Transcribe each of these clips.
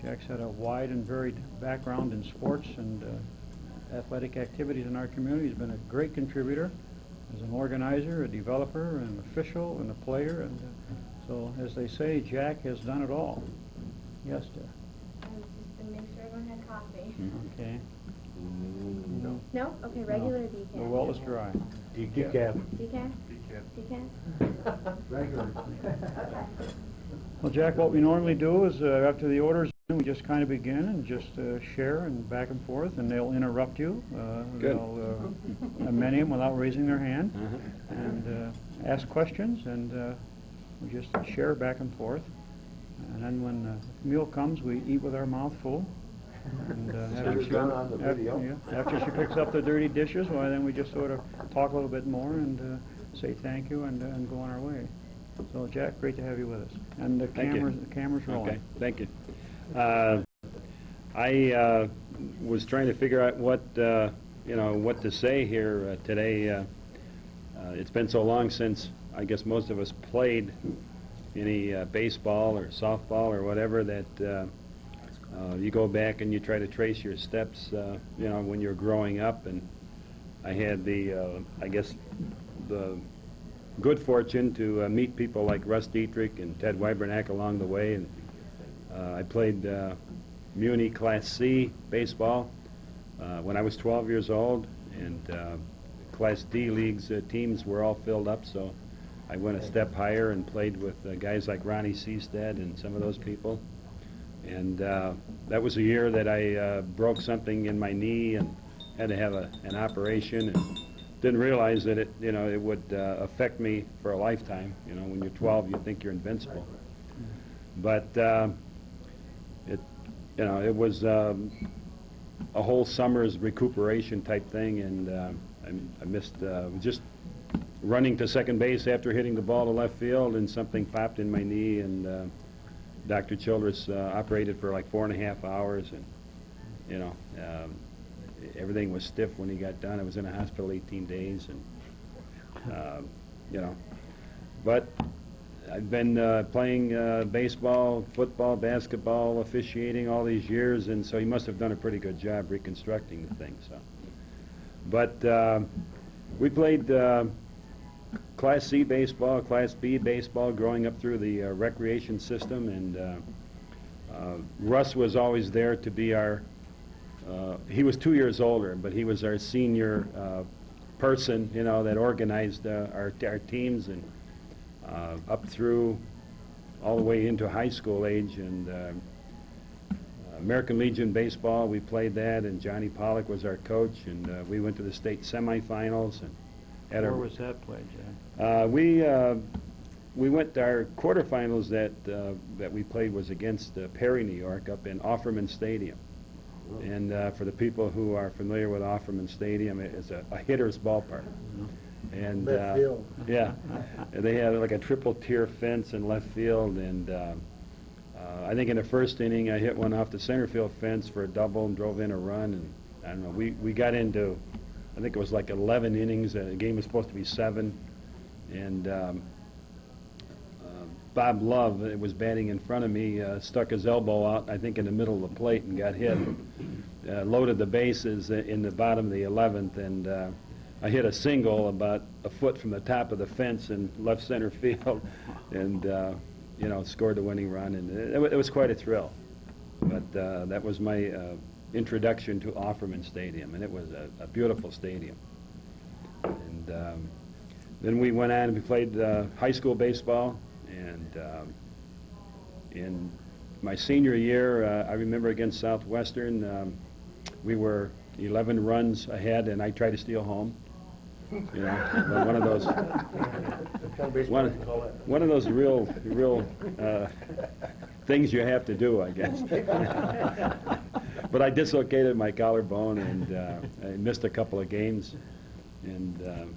Jack's had a wide and varied background in sports and athletic activities in our community. He's been a great contributor as an organizer, a developer, an official, and a player. And so, as they say, Jack has done it all. Yes, dear. I was just going to make sure everyone had coffee. Okay. No. No? Okay, regular or decaf? The well is dry. Decaf. Decaf? Decaf? Regular. Okay. Well, Jack, what we normally do is after the order's in, we just kind of begin and just share and back and forth, and they'll interrupt you. Good. They'll many of them without raising their hand, and ask questions, and we just share back and forth. And then when the meal comes, we eat with our mouth full. And after she picks up the dirty dishes, well, then we just sort of talk a little bit more and say thank you and go on our way. So, Jack, great to have you with us. And the camera's rolling. Okay, thank you. I was trying to figure out what what to say here today. It's been so long since I guess most of us played any baseball or softball or whatever that you go back and you try to trace your steps. When you're growing up, and I had the good fortune to meet people like Russ Dietrich and Ted Weibernack along the way, and I played Muni Class C baseball when I was 12 years old, and Class D leagues teams were all filled up, so I went a step higher and played with guys like Ronnie Seastead and some of those people. And that was a year that I broke something in my knee and had to have an operation, and didn't realize that it would affect me for a lifetime. When you're 12, you think you're invincible. But it was a whole summer's recuperation type thing, and I missed just running to second base after hitting the ball to left field, and something popped in my knee, and Dr. Childress operated for like 4.5 hours, and everything was stiff when he got done. I was in a hospital 18 days, and but I've been playing baseball, football, basketball, officiating all these years, and so he must have done a pretty good job reconstructing the thing. So, but we played Class C baseball, Class B baseball, growing up through the recreation system, and Russ was always there to be our. He was 2 years older, but he was our senior person, that organized our teams, and up through all the way into high school age. And American Legion baseball, we played that, and Johnny Pollock was our coach, and we went to the state semifinals. And Where was that played, Jack? We went to our quarterfinals that we played was against Perry, New York, up in Offerman Stadium. And for the people who are familiar with Offerman Stadium, it's a hitter's ballpark. And Left field. yeah, they had like a triple tier fence in left field, and I think in the first inning I hit one off the center field fence for a double and drove in a run. And I don't know, we got into, I think it was like 11 innings. The game was supposed to be 7, and Bob Love, that was batting in front of me, stuck his elbow out, I think, in the middle of the plate and got hit. Loaded the bases in the bottom of the 11th, and I hit a single about a foot from the top of the fence in left center field, and scored the winning run, and it was quite a thrill. But that was my introduction to Offerman Stadium, and it was a beautiful stadium. And then we went on and we played high school baseball. And in my senior year, I remember against Southwestern, we were 11 runs ahead, and I tried to steal home. One of those, one of those real things you have to do, I guess. But I dislocated my collarbone, and I missed a couple of games, and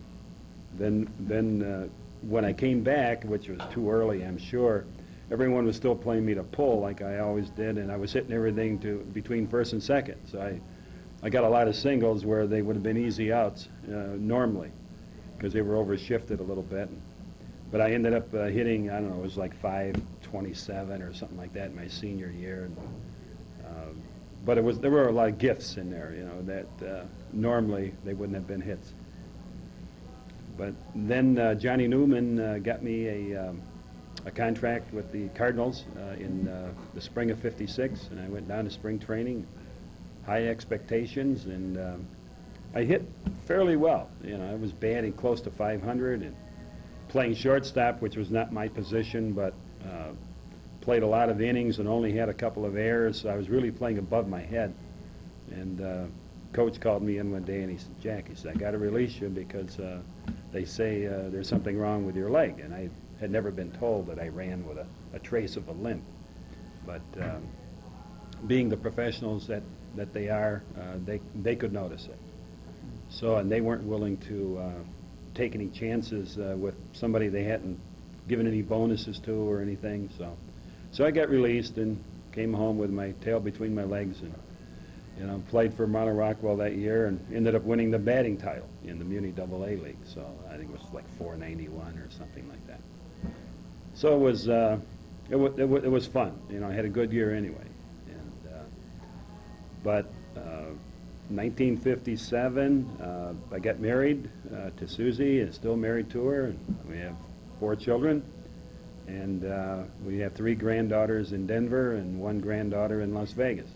then. When I came back, which was too early, I'm sure, everyone was still playing me to pull like I always did, and I was hitting everything between first and second. So I got a lot of singles where they would have been easy outs normally, because they were overshifted a little bit. But I ended up hitting, I don't know, it was like 527 or something like that in my senior year. But there were a lot of gifts in there, you know, that normally they wouldn't have been hits. But then Johnny Newman got me a contract with the Cardinals in the spring of '56, and I went down to spring training, high expectations, and I hit fairly well. You know, I was batting close to 500 and playing shortstop, which was not my position, but played a lot of innings and only had a couple of errors. So I was really playing above my head. And coach called me in one day and he said, "Jack," he said, "I got to release you because they say there's something wrong with your leg." And I had never been told that I ran with a trace of a limp. But being the professionals that they are, they could notice it. So, and they weren't willing to take any chances with somebody they hadn't given any bonuses to or anything. So I got released and came home with my tail between my legs, and you know, played for Marlon Rockwell that year and ended up winning the batting title in the Muni AA League. So I think it was like 491 or something like that. So it was fun. You know, I had a good year anyway. And but 1957, I got married to Susie and still married to her, and we have 4 children. And we have 3 granddaughters in Denver and 1 granddaughter in Las Vegas.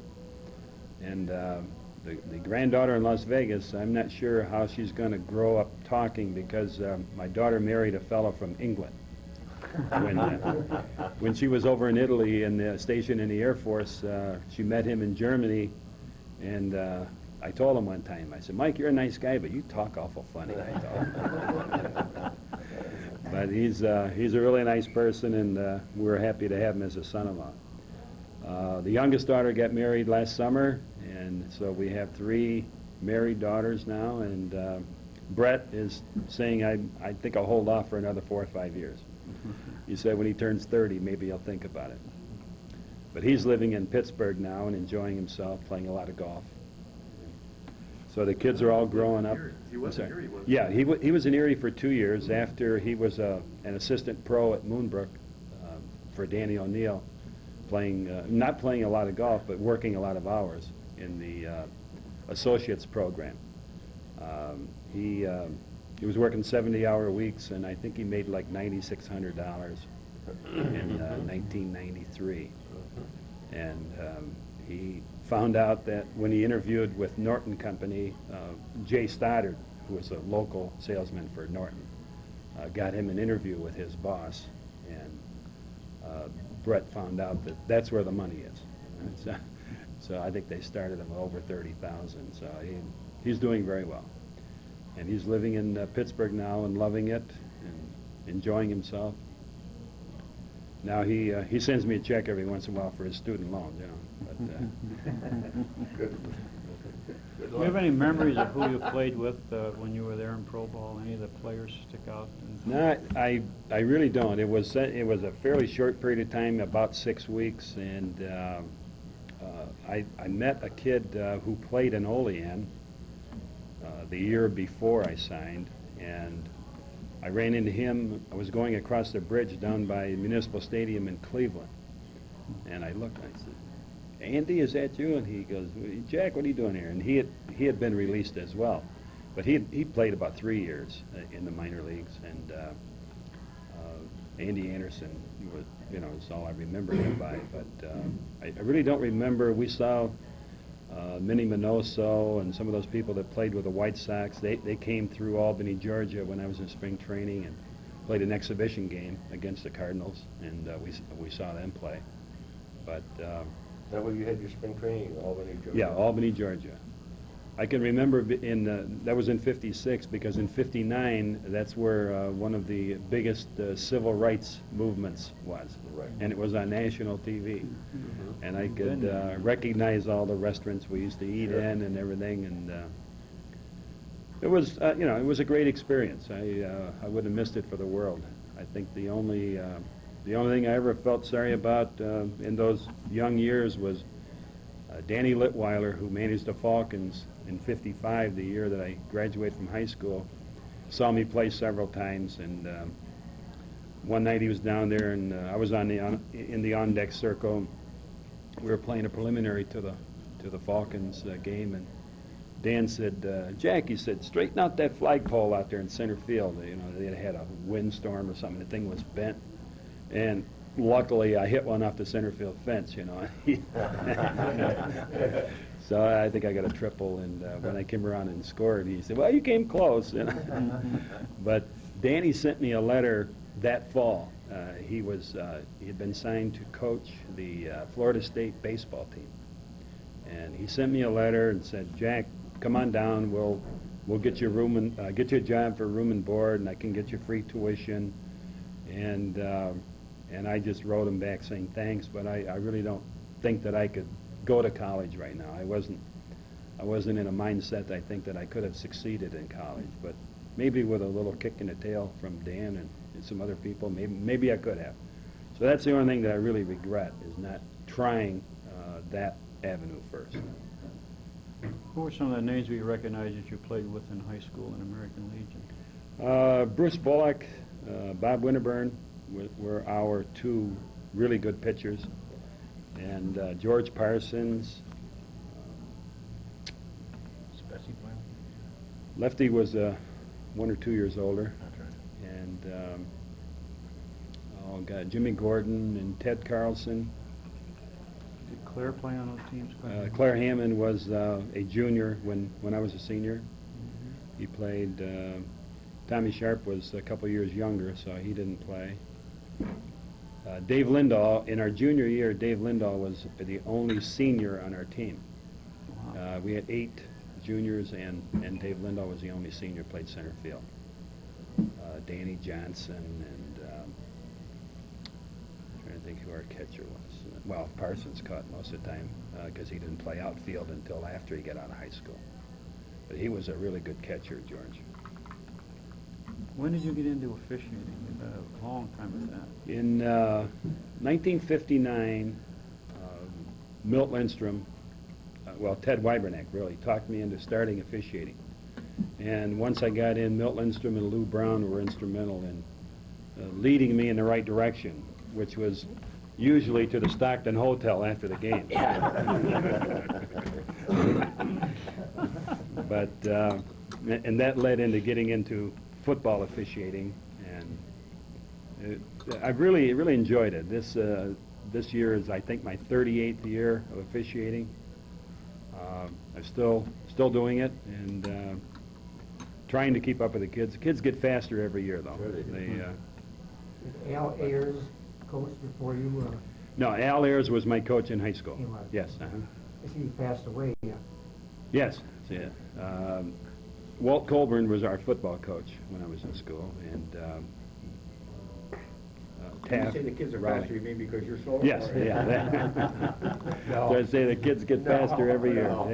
And the granddaughter in Las Vegas, I'm not sure how she's going to grow up talking because my daughter married a fellow from England. When she was over in Italy and stationed in the Air Force, she met him in Germany, and I told him one time, I said, "Mike, you're a nice guy, but you talk awful funny," I told him. But he's a really nice person, and we're happy to have him as a son-in-law. The youngest daughter got married last summer, and so we have 3 married daughters now, and Brett is saying, I think I'll hold off for another 4 or 5 years. He said when he turns 30, maybe he'll think about it. But he's living in Pittsburgh now and enjoying himself, playing a lot of golf. So the kids are all growing up. He was in Erie, wasn't he? Yeah, he was in Erie for 2 years after he was an assistant pro at Moonbrook for Danny O'Neill, not playing a lot of golf, but working a lot of hours in the associates program. He was working 70-hour weeks, and I think he made like $9,600 in 1993. And he found out that when he interviewed with Norton Company, Jay Stoddard, who was a local salesman for Norton, got him an interview with his boss, and Brett found out that that's where the money is. So I think they started him over 30,000. So he's doing very well, and he's living in Pittsburgh now and loving it and enjoying himself. Now he sends me a check every once in a while for his student loans, you know. But, Good. Do you have any memories of who you played with when you were there in pro ball? Any of the players stick out? No, I really don't. It was a fairly short period of time, about 6 weeks, and I met a kid who played in Olean the year before I signed, and I ran into him. I was going across the bridge down by Municipal Stadium in Cleveland, and I looked and I said, "Andy, is that you?" And he goes, "Jack, what are you doing here?" And he had been released as well, but he played about 3 years in the minor leagues, and Andy Anderson was, you know, is all I remember him by. But I really don't remember. We saw Minnie Minoso and some of those people that played with the White Sox. They came through Albany, Georgia when I was in spring training and played an exhibition game against the Cardinals, and we saw them play. But Is that where you had your spring training, in Albany, Georgia? yeah, Albany, Georgia. I can remember that was in '56 because in '59 that's where one of the biggest civil rights movements was, Right. and it was on national TV, and I could recognize all the restaurants we used to eat Sure. in and everything, and it was it was a great experience. I wouldn't have missed it for the world. I think the only thing I ever felt sorry about in those young years was Danny Litweiler, who managed the Falcons in '55, the year that I graduated from high school, saw me play several times, and one night he was down there, and I was in the on-deck circle, we were playing a preliminary to the Falcons game, and Dan said, Jack, he said, straighten out that flagpole out there in center field. You know, they had a windstorm or something. The thing was bent. And luckily, I hit one off the center field fence, you know. So I think I got a triple. And when I came around and scored, he said, well, you came close. You know? But Danny sent me a letter that fall. He had been signed to coach the Florida State baseball team. And he sent me a letter and said, Jack, come on down. We'll get you get you a job for room and board, and I can get you free tuition. And I just wrote him back saying thanks, but I really don't think that I could go to college right now. I wasn't in a mindset I think that I could have succeeded in college, but maybe with a little kick in the tail from Dan and some other people, maybe I could have. So that's the only thing that I really regret, is not trying that avenue first. Who were some of the names we recognize that you played with in high school in American Legion? Bruce Bullock, Bob Winterburn were our two really good pitchers, and George Parsons. Spessy player? Lefty was 1 or 2 years older. That's right. And Jimmy Gordon and Ted Carlson. Did Claire play on those teams? Claire Hammond was a junior when I was a senior. Mm-hmm. He played. Tommy Sharp was a couple years younger, so he didn't play. Dave Lindahl, in our junior year, Dave Lindahl was the only senior on our team. Wow. We had 8 juniors, and Dave Lindahl was the only senior, played center field. Danny Johnson, and I'm trying to think who our catcher was. Well, Parsons caught most of the time because he didn't play outfield until after he got out of high school. But he was a really good catcher, George. When did you get into officiating? You've had a long time with that. In 1959, Milt Lindstrom, Ted Wybernack really talked me into starting officiating. And once I got in, Milt Lindstrom and Lou Brown were instrumental in leading me in the right direction, which was usually to the Stockton Hotel after the game. But and that led into getting into football officiating, and I've really enjoyed it. This year is, I think, my 38th year of officiating. I'm still doing it, and trying to keep up with the kids. The kids get faster every year, though. Sure they do. Did Al Ayers coach before you? No, Al Ayers was my coach in high school. He was. Yes. I see he passed away. Yeah. Yes. Yeah. Walt Colburn was our football coach when I was in school, and When you Taft. say the kids are Riley. faster, you mean because you're slower? Yes, or- yeah. No. So I say the kids get faster every year. No.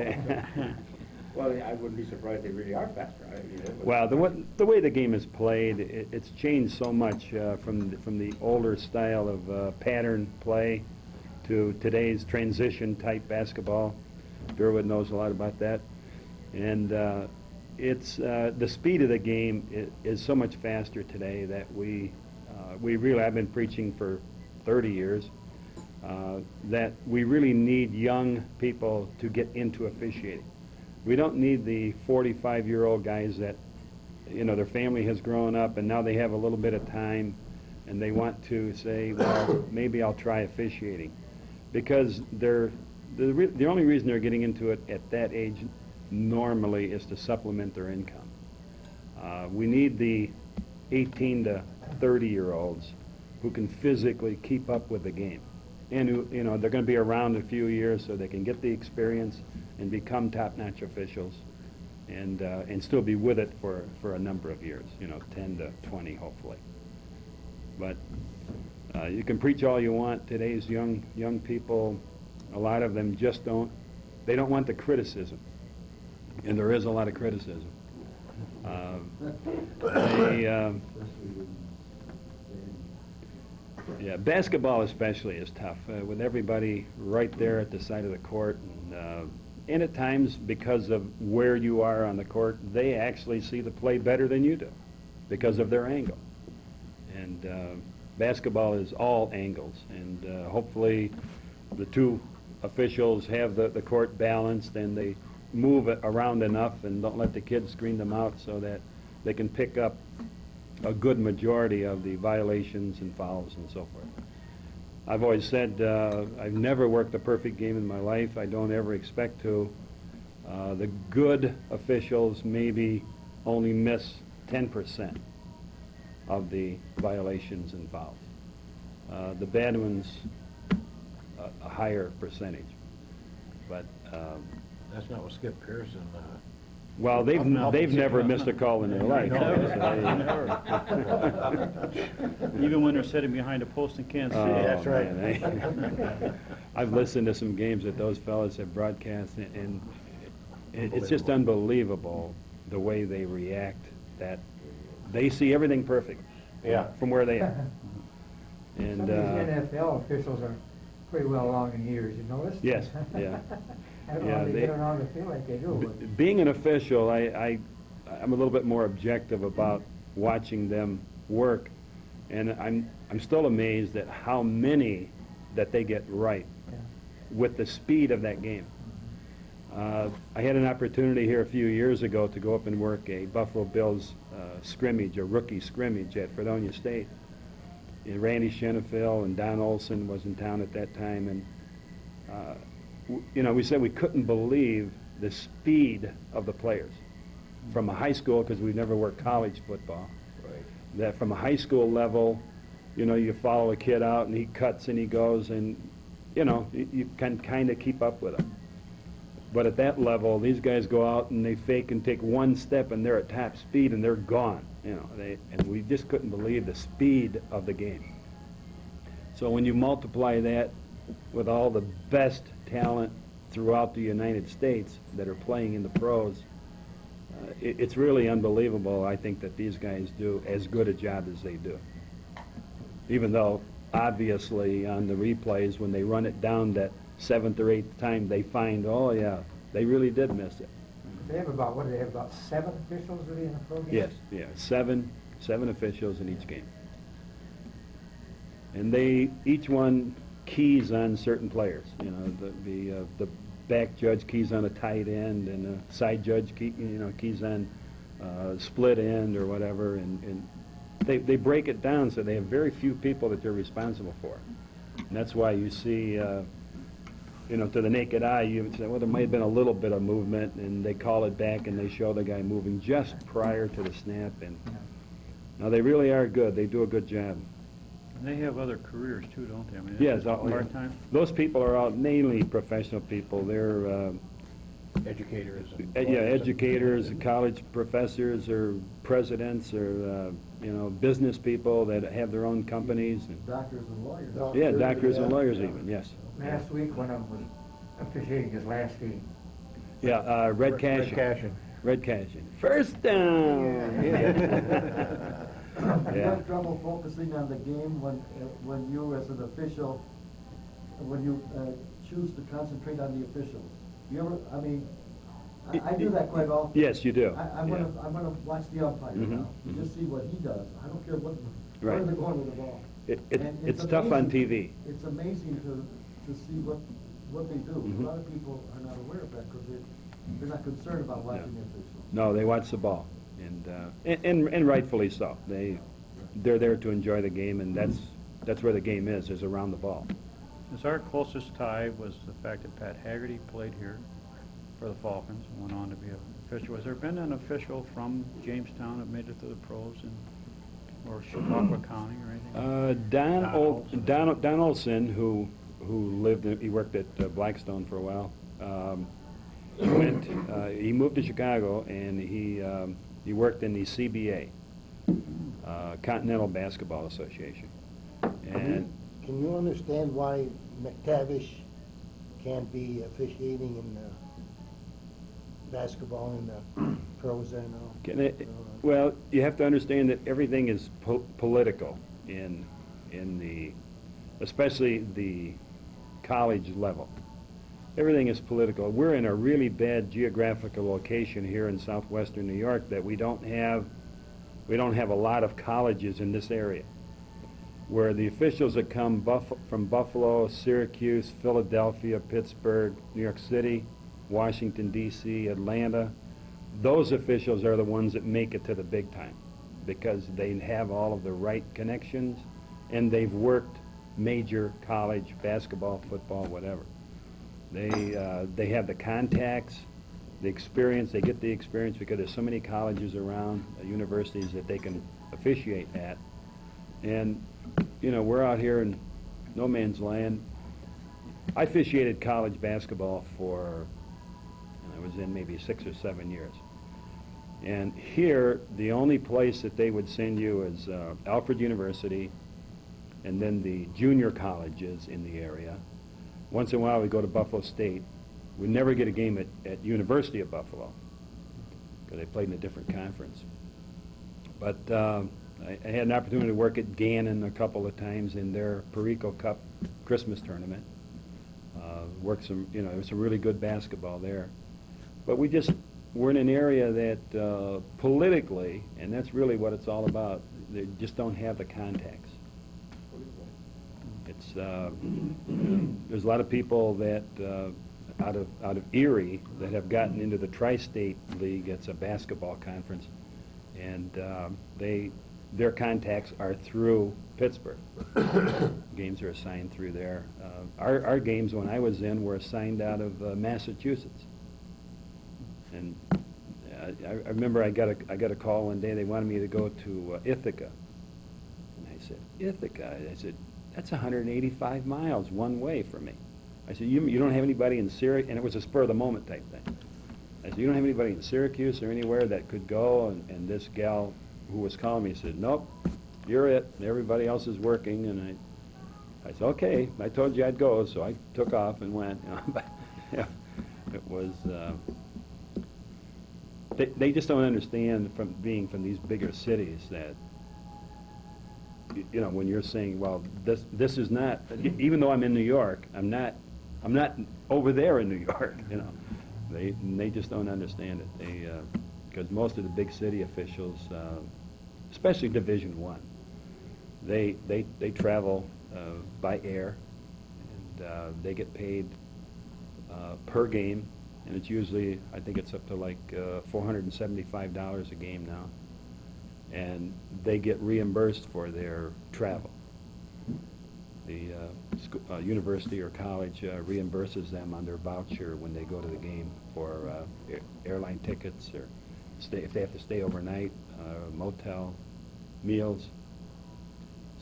Well, I wouldn't be surprised they really are faster. But- Well, the way the game is played, it's changed so much from the older style of pattern play to today's transition type basketball. Durwood knows a lot about that, and it's the speed of the game is so much faster today that we really, I've been preaching for 30 years, that we really need young people to get into officiating. We don't need the 45-year-old guys that, their family has grown up and now they have a little bit of time and they want to say, well, maybe I'll try officiating. Because the only reason they're getting into it at that age normally is to supplement their income. We need the 18 to 30-year-olds who can physically keep up with the game, and who, they're going to be around a few years so they can get the experience and become top-notch officials, and still be with it for a number of years, 10 to 20 hopefully. But you can preach all you want. Today's young people, a lot of them just don't want the criticism, and there is a lot of criticism. Basketball especially is tough, with everybody right there at the side of the court, and at times, because of where you are on the court, they actually see the play better than you do because of their angle. And basketball is all angles, and hopefully the two officials have the court balanced and they move it around enough and don't let the kids screen them out so that they can pick up a good majority of the violations and fouls and so forth. I've always said I've never worked a perfect game in my life. I don't ever expect to. The good officials maybe only miss 10% of the violations and fouls. The bad ones, a higher percentage. But That's not what Skip Pearson, well, they've never missed a call in their life. Even when they're sitting behind a post and can't see Oh, it. That's right. man, I've listened to some games that those fellas have broadcast, and it's just unbelievable the way they react. That they see everything perfect yeah. from where they are. And Some of these NFL officials are pretty well along in years, you notice? yes, yeah. I don't know Yeah, how they they- get around to feel like they do, but Being an official, I'm a little bit more objective about watching them work, and I'm still amazed at how many that they get right yeah. with the speed of that game. I had an opportunity here a few years ago to go up and work a Buffalo Bills scrimmage, a rookie scrimmage at Fredonia State. And Randy Shenefeld and Don Olson was in town at that time, and we said we couldn't believe the speed of the players from a high school, because we've never worked college football. Right. That from a high school level, you follow a kid out and he cuts and he goes, and you can kind of keep up with him. But at that level, these guys go out and they fake and take one step and they're at top speed and they're gone. And we just couldn't believe the speed of the game. So when you multiply that with all the best talent throughout the United States that are playing in the pros, it's really unbelievable, I think, that these guys do as good a job as they do. Even though, obviously, on the replays, when they run it down that 7th or 8th time, they find, oh, yeah, they really did miss it. They have about, what do they have, about 7 officials really in a pro game? Yes, yeah, seven officials in each game. And each one keys on certain players. The back judge keys on a tight end, and the side judge keys on split end or whatever, and they break it down so they have very few people that they're responsible for. And that's why you see, to the naked eye, you would say, well, there might have been a little bit of movement, and they call it back and they show the guy moving just prior to the snap. And now they really are good. They do a good job. And they have other careers too, don't they? I mean, Yes, part-time. those people are all mainly professional people. They're Educators. And educators, college professors, or presidents, or business people that have their own companies. And, Doctors and lawyers. yeah, doctors and lawyers even. Yes. Last week, one of them was officiating his last game. Yeah, Red Cashin. Red Cashin. First down. Yeah. You Yeah. have trouble focusing on the game when you, as an official, when you choose to concentrate on the officials. You ever? I mean, I do that quite often. Yes, you do. I'm Yeah. gonna watch the umpire now Mhm. to just see what he does. I don't care where Right. they're going with the ball. And It's tough on amazing- TV. It's amazing to see what they do. Mhm. A lot of people are not aware of that because they're not concerned about watching the officials. No, they watch the ball, and rightfully so. They're there to enjoy the game, and that's where the game is around the ball. Yes, our closest tie was the fact that Pat Haggerty played here for the Falcons and went on to be an official. Has there been an official from Jamestown that made it to the pros or Chautauqua County or anything? Don Olson, who he worked at Blackstone for a while. He moved to Chicago, and he worked in the CBA, Continental Basketball Association. And Can you understand why McTavish can't be officiating in basketball in the pros there now? well, you have to understand that everything is political in especially the college level. Everything is political. We're in a really bad geographical location here in southwestern New York that we don't have a lot of colleges in this area. where the officials that come from Buffalo, Syracuse, Philadelphia, Pittsburgh, New York City, Washington, D.C., Atlanta, those officials are the ones that make it to the big time because they have all of the right connections and they've worked major college basketball, football, whatever. They have the contacts, the experience. They get the experience because there's so many colleges around, universities that they can officiate at. And, you know, we're out here in no man's land. I officiated college basketball for, I was in maybe 6 or 7 years. And here, the only place that they would send you is Alfred University, and then the junior colleges in the area. Once in a while, we go to Buffalo State. We never get a game at University of Buffalo because they played in a different conference. But I had an opportunity to work at Gannon a couple of times in their Perico Cup Christmas tournament. Worked some, you know, there was some really good basketball there. But we're in an area that politically, and that's really what it's all about, they just don't have the contacts. It's there's a lot of people that out of Erie that have gotten into the Tri-State League. It's a basketball conference, and their contacts are through Pittsburgh. Games are assigned through there. Our games when I was in were assigned out of Massachusetts, and I remember I got a call one day. They wanted me to go to Ithaca, and I said, Ithaca? I said, that's 185 miles one way for me. I said, you don't have anybody in Syracuse? And it was a spur-of-the-moment type thing. I said, you don't have anybody in Syracuse or anywhere that could go? And this gal who was calling me said, nope, you're it. Everybody else is working. And I said, okay, I told you I'd go, so I took off and went. You know, but, yeah, it was, they just don't understand from being from these bigger cities that, you know, when you're saying, well, this is not, even though I'm in New York, I'm not over there in New York, you know. They just don't understand it. Because most of the big city officials, especially Division I, they travel by air, and they get paid per game, and it's usually, I think it's up to like $475 a game now. And they get reimbursed for their travel. The university or college reimburses them on their voucher when they go to the game for airline tickets or if they have to stay overnight, motel, meals.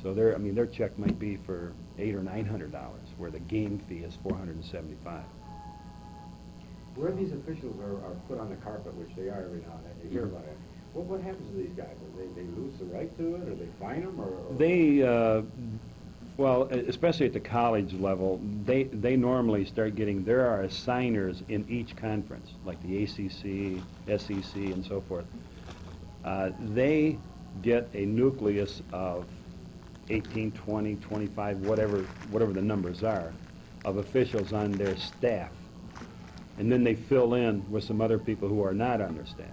So their check might be for $800 or $900, where the game fee is $475. Where these officials are put on the carpet, which they are every now and then, you hear about it. What happens to these guys? They lose the right to it, or they fine them, or? They, well, especially at the college level, they normally start getting, there are assigners in each conference, like the ACC, SEC, and so forth. They get a nucleus of 18, 20, 25, whatever the numbers are, of officials on their staff. And then they fill in with some other people who are not on their staff.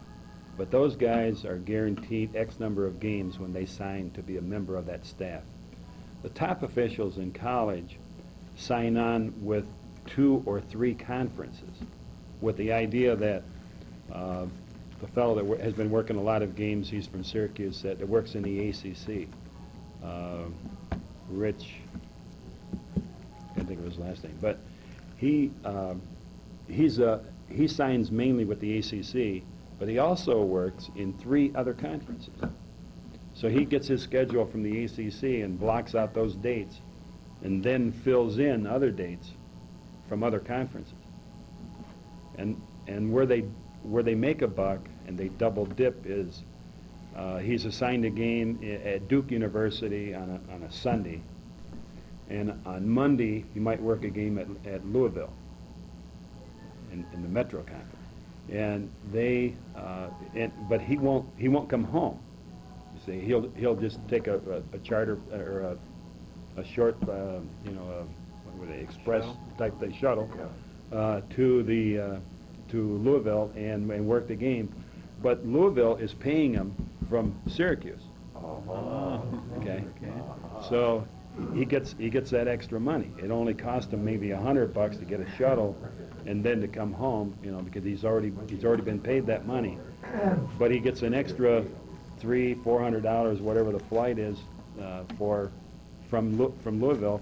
But those guys are guaranteed X number of games when they sign to be a member of that staff. The top officials in college sign on with 2 or 3 conferences with the idea that the fellow that has been working a lot of games, he's from Syracuse, that works in the ACC, Rich, I can't think of his last name, but he signs mainly with the ACC, but he also works in 3 other conferences. So he gets his schedule from the ACC and blocks out those dates and then fills in other dates from other conferences. And where they make a buck and they double dip is he's assigned a game at Duke University on a Sunday, and on Monday he might work a game at Louisville in the Metro Conference. And but he won't come home. You see, he'll just take a charter or a short, what were they, express type thing, shuttle, to Louisville and work the game. But Louisville is paying him from Syracuse. Oh, Okay? So he gets that extra money. It only cost him maybe $100 to get a shuttle and then to come home, you know, because he's already been paid that money. But he gets an extra $300-400, whatever the flight is, from Louisville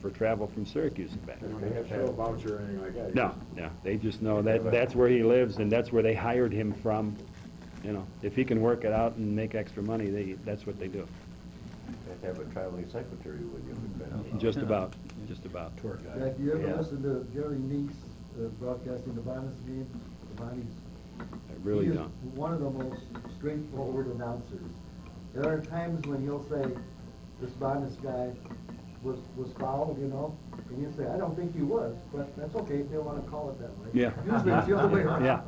for travel from Syracuse and back. They don't have to show a voucher or anything like that. No, they just know that's where he lives and that's where they hired him from. You know, if he can work it out and make extra money, that's what they do. Have a traveling secretary with you. Just about. Tour guide. Jack, you ever Yeah. listen to Gary Neese broadcasting the Bonus game? The Bonnies? I really He is don't. one of the most straightforward announcers. There are times when he'll say, this Bonus guy was fouled, you know, and he'll say, I don't think he was, but that's okay, if they want to call it that way. Yeah. Usually it's the other way around. Yeah.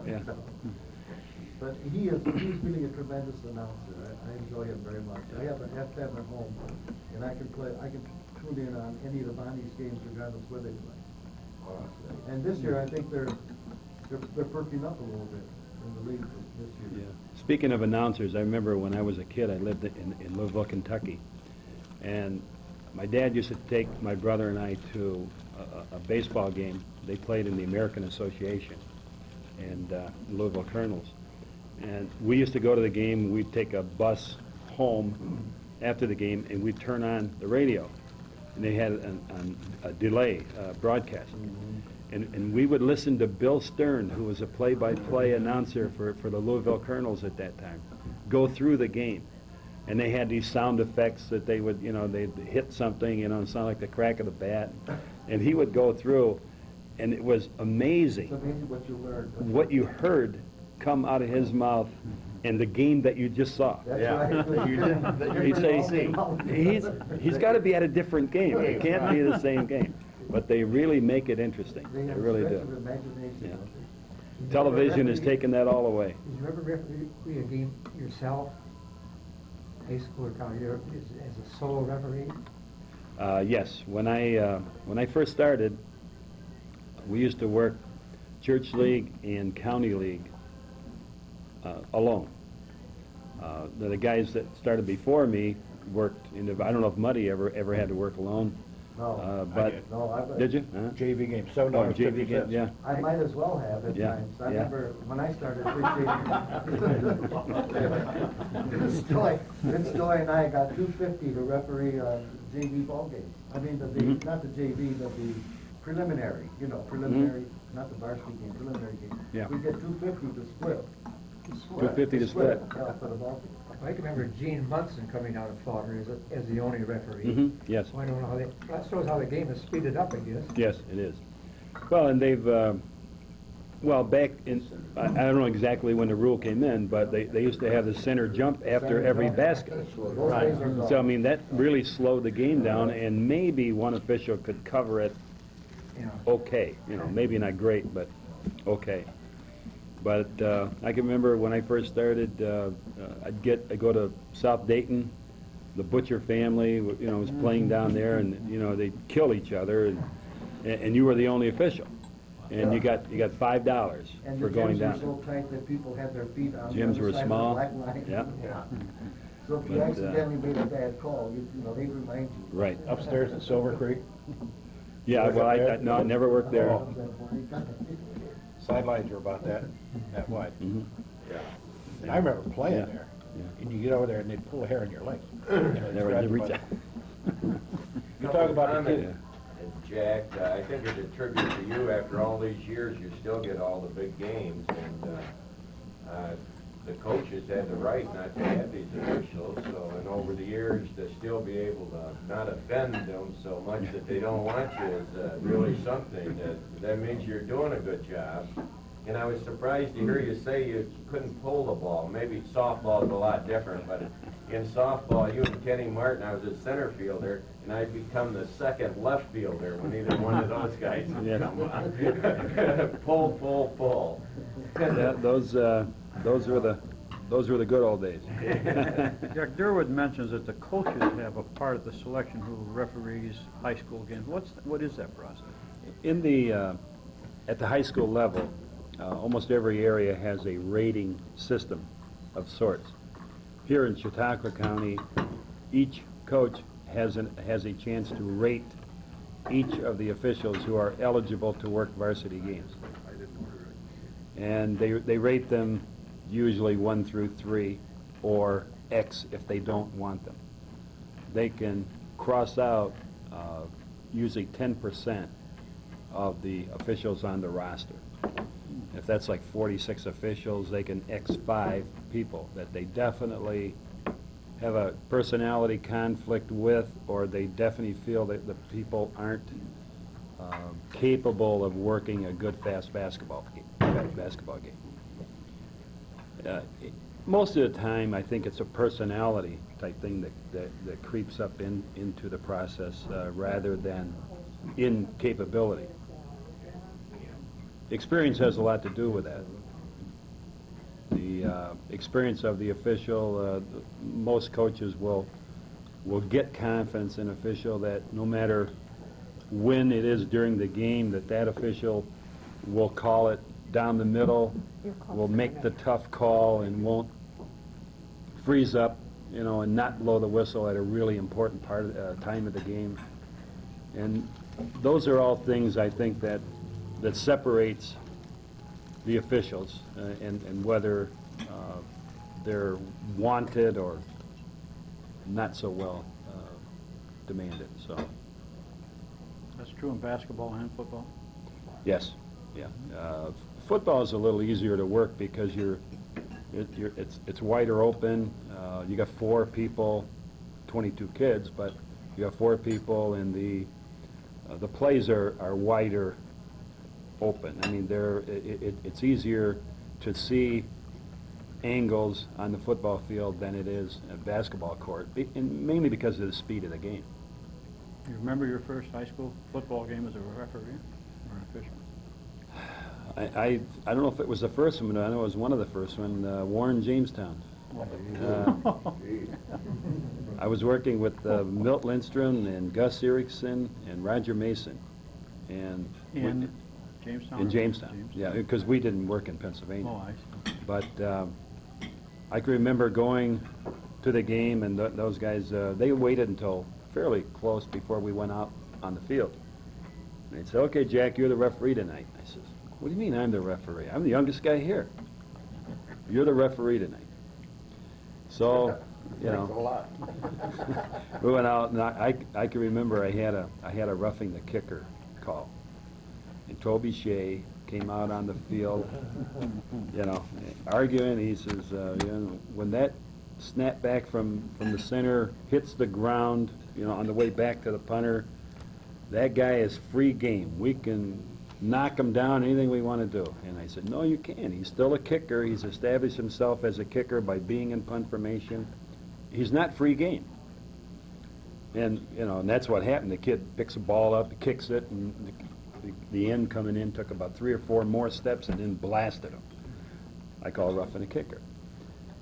But he's really a tremendous announcer. I enjoy him very much. I have an FM at home, and I can tune in on any of the Bonnies games regardless where they play. And this year, I think they're perking up a little bit in the league this year. Yeah. Speaking of announcers, I remember when I was a kid, I lived in Louisville, Kentucky, and my dad used to take my brother and I to a baseball game. They played in the American Association and Louisville Colonels. And we used to go to the game, we'd take a bus home after the game, and we'd turn on the radio. And they had a delay broadcast. And we would listen to Bill Stern, who was a play-by-play announcer for the Louisville Colonels at that time, go through the game. And they had these sound effects that they would, you know, they'd hit something, you know, and sound like the crack of the bat. And he would go through, and it was amazing. It's amazing what you learn. What you heard come out of his mouth and the game that you just saw. That's Yeah. right. He'd say, he's got to be at a different game. It can't be the same game. But they really make it interesting. They They have a really stretch of do. imagination, Yeah. don't they? Television has taken that all away. Did you ever referee a game yourself, high school or college, as a solo referee? Yes, when I first started, we used to work church league and county league alone. The guys that started before me worked I don't know if Muddy ever had to work alone. No, But did. no, did you? JV game, $7 Oh, JV 50 game, cents. yeah. I might as well have at Yeah, times. I yeah. remember when I started fishing. Vince Stoy and I got $250 to referee JV ball games. I mean, not the JV, but the preliminary, not the varsity game, preliminary game. Yeah. We get $250 to split. $250 to split. Yeah, for the ball game. I can remember Gene Munson coming out of Faulkner as the only referee. Yes. So I don't know how that shows how the game has speeded up, I guess. Yes, it is. Well, and they've, back in, I don't know exactly when the rule came in, but they used to have the center jump after every basket. Those days are gone. So, I mean, that really slowed the game down, and maybe one official could cover it Yeah. okay. Maybe not great, but okay. But I can remember when I first started, I'd go to South Dayton. The Butcher family, was playing down there, and they'd kill each other, and you were the only official, and you got $5 And for the going gyms down. were so tight that people had their feet on the Gyms other were side of the small. black line. Yeah. So if you But, accidentally made a bad call, they remind you. Right. Upstairs at Silver Creek, Yeah. Well, I never worked there. Oh. sidelines are about that wide. Mhm. And I remember playing Yeah. there, Yeah. and you get over there and they'd pull a hair in your leg. Never reached out. You talk about the Comment, kid. Jack, I think it's a tribute to you. After all these years, you still get all the big games, and the coaches had the right not to have these officials, and over the years, to still be able to not offend them so much that they don't want you is really something. That means you're doing a good job. And I was surprised to hear you say you couldn't pull the ball. Maybe softball is a lot different, but in softball, you and Kenny Martin, I was a center fielder, and I'd become the second left fielder when either one of those guys would Yeah. come on. Pull. Yeah, those were the good old days. Jack Durwood mentions that the coaches have a part of the selection who referees high school games. What is that process? In the at the high school level, almost every area has a rating system of sorts. here in Chautauqua County, each coach has a chance to rate each of the officials who are eligible to work varsity games. And they rate them usually 1 through 3, or X if they don't want them. They can cross out usually 10% of the officials on the roster. If that's like 46 officials, they can X 5 people that they definitely have a personality conflict with, or they definitely feel that the people aren't capable of working a good, fast basketball game. Most of the time, I think it's a personality type thing that creeps up into the process rather than incapability. Experience has a lot to do with that. The experience of the official, most coaches will get confidence in an official that no matter when it is during the game, that official will call it down the middle, will make the tough call, and won't freeze up, and not blow the whistle at a really important time of the game. And those are all things I think that separates the officials and whether they're wanted or not so well demanded. So That's true in basketball and football? yes, yeah. Football is a little easier to work because it's wider open. You got 4 people, 22 kids, but you got 4 people, and the plays are wider open. I mean, it's easier to see angles on the football field than it is a basketball court, and mainly because of the speed of the game. You remember your first high school football game as a referee or an official? I don't know if it was the first one, but I know it was one of the first one, Warren, Jamestown. I was working with Milt Lindstrom and Gus Erickson and Roger Mason. And In Jamestown? in Jamestown, yeah, because we didn't work in Pennsylvania. Oh, I see. But I can remember going to the game, and those guys, they waited until fairly close before we went out on the field. And they'd say, "Okay, Jack, you're the referee tonight." I says, "What do you mean I'm the referee? I'm the youngest guy here." "You're the referee tonight." So, Thanks a lot. we went out, and I can remember I had a roughing the kicker call. And Toby Shea came out on the field, arguing. He says, when that snap back from the center hits the ground, on the way back to the punter, that guy is free game. We can knock him down, anything we want to do. And I said, "No, you can't. He's still a kicker. He's established himself as a kicker by being in punt formation. He's not free game." And, and that's what happened. The kid picks a ball up, kicks it, and the end coming in took about 3 or 4 more steps and then blasted him. I call roughing a kicker.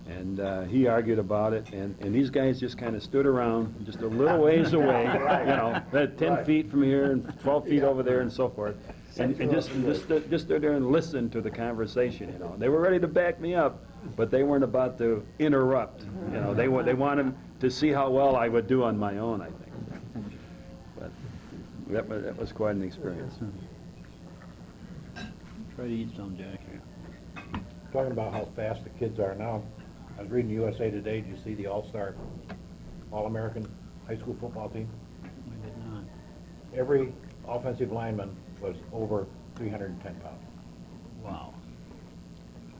And he argued about it, and these guys just kind of stood around just a little ways away, 10 feet from here and 12 feet over there and so forth, and just stood there and listened to the conversation. They were ready to back me up, but they weren't about to interrupt. They wanted to see how well I would do on my own, I think. But that was quite an experience. Try to eat some, Jack. Talking about how fast the kids are now, I was reading USA Today. Did you see the All-Star, All-American high school football team? We did not. Every offensive lineman was over 310 pounds. Wow.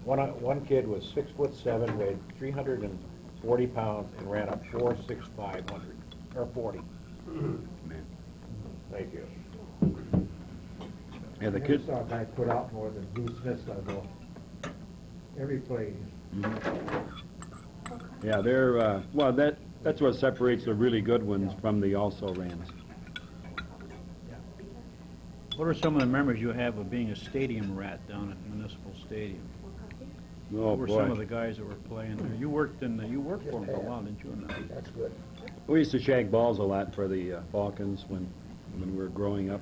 One kid was 6'7", weighed 340 pounds, and ran a 4.6500 or 40. Man. Thank you. Yeah, the I kid. never saw a guy put out more than Bruce Smith's level. Every play. Yeah, they're that's what separates the really good ones from the also-rans. What are some of the memories you have of being a stadium rat down at Municipal Stadium? Oh, Who were some of boy. the guys that were playing there? You worked for them for a while, didn't you? That's good. We used to shag balls a lot for the Falcons when we were growing up.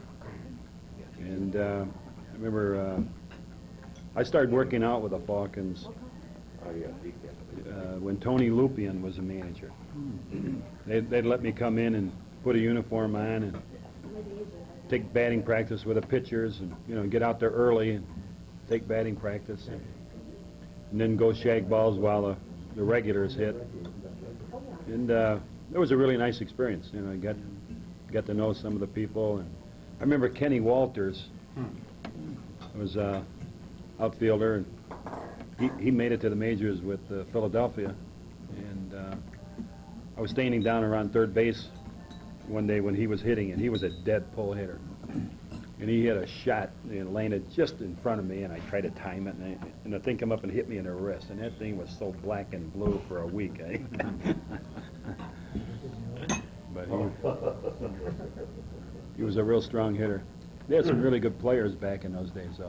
And I remember I started working out with the Falcons Oh, yeah, when Tony Lupian was a manager. They'd let me come in and put a uniform on and take batting practice with the pitchers, and get out there early and take batting practice, and then go shag balls while the regulars hit. And it was a really nice experience. I got to know some of the people, and I remember Kenny Walters was outfielder, and he made it to the majors with Philadelphia, and I was standing down around third base one day when he was hitting, and he was a dead pull hitter, and he hit a shot and landed just in front of me, and I tried to time it, and the thing come up and hit me in the wrist, and that thing was so black and blue for a week. But he was a real strong hitter. They had some really good players back in those days,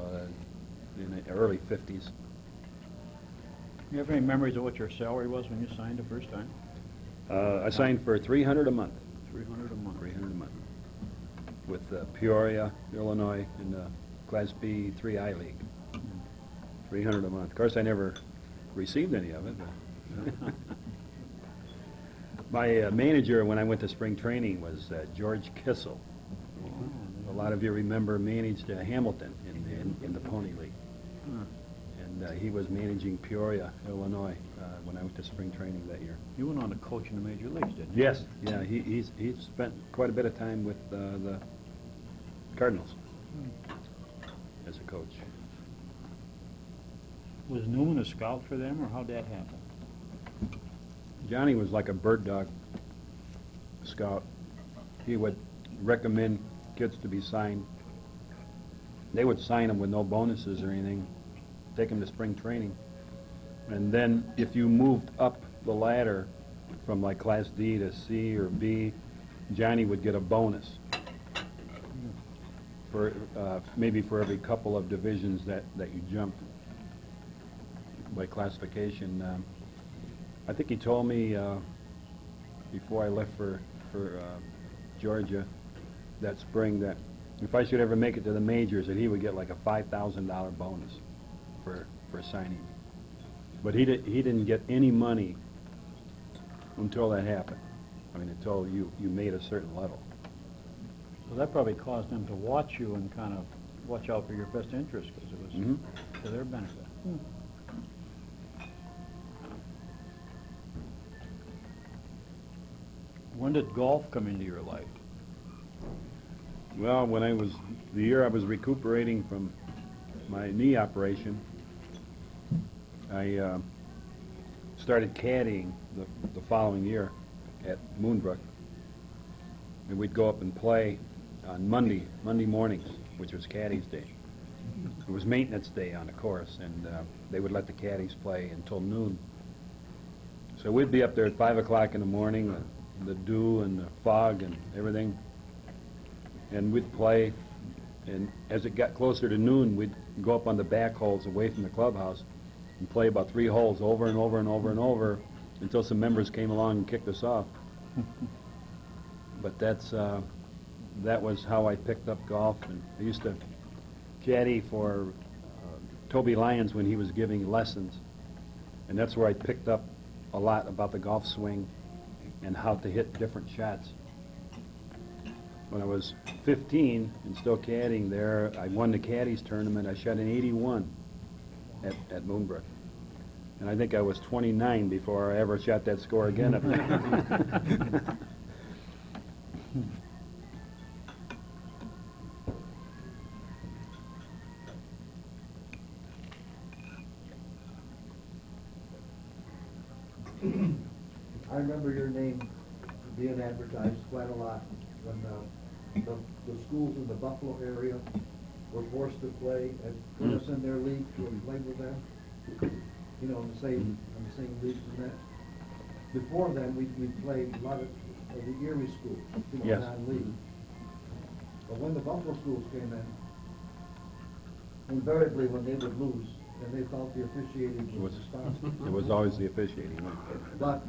in the early 50s. You have any memories of what your salary was when you signed the first time? I signed for $300 a month. $300 a month. $300 a month. With Peoria, Illinois, in the Class B 3I League. $300 a month. Of course, I never received any of it. But my manager when I went to spring training was George Kissel. A lot of you remember managed Hamilton in the Pony League. And he was managing Peoria, Illinois, when I went to spring training that year. You went on to coach in the major leagues, didn't you? Yes. Yeah, he spent quite a bit of time with the Cardinals as a coach. Was Newman a scout for them, or how'd that happen? Johnny was like a bird dog scout. He would recommend kids to be signed. They would sign them with no bonuses or anything, take them to spring training. And then if you moved up the ladder from like Class D to C or B, Johnny would get a bonus for maybe for every couple of divisions that you jumped by classification. I think he told me before I left for Georgia that spring that if I should ever make it to the majors, that he would get like a $5,000 bonus for signing. But he didn't get any money until that happened. I mean, until you made a certain level. So that probably caused them to watch you and kind of watch out for your best interest, because it was to their benefit. When did golf come into your life? Well, the year I was recuperating from my knee operation, I started caddying the following year at Moonbrook. And we'd go up and play on Monday mornings, which was Caddies Day. It was maintenance day on the course, and they would let the caddies play until noon. So we'd be up there at 5 o'clock in the morning, the dew and the fog and everything, and we'd play. And as it got closer to noon, we'd go up on the back holes away from the clubhouse and play about 3 holes over and over and over and over until some members came along and kicked us off. But that was how I picked up golf. And I used to caddy for Toby Lyons when he was giving lessons, and that's where I picked up a lot about the golf swing and how to hit different shots. When I was 15 and still caddying there, I won the caddies tournament. I shot an 81 at Moonbrook. And I think I was 29 before I ever shot that score again up there. I remember your name being advertised quite a lot when the schools in the Buffalo area were forced to play and put us in their league and play with them. You know, in the same leagues and that. Before then, we played a lot of the Erie schools, you know, Yes. non-league. But when the Buffalo schools came in, invariably when they would lose, and they thought the officiating was responsible. It was always the officiating. Right? But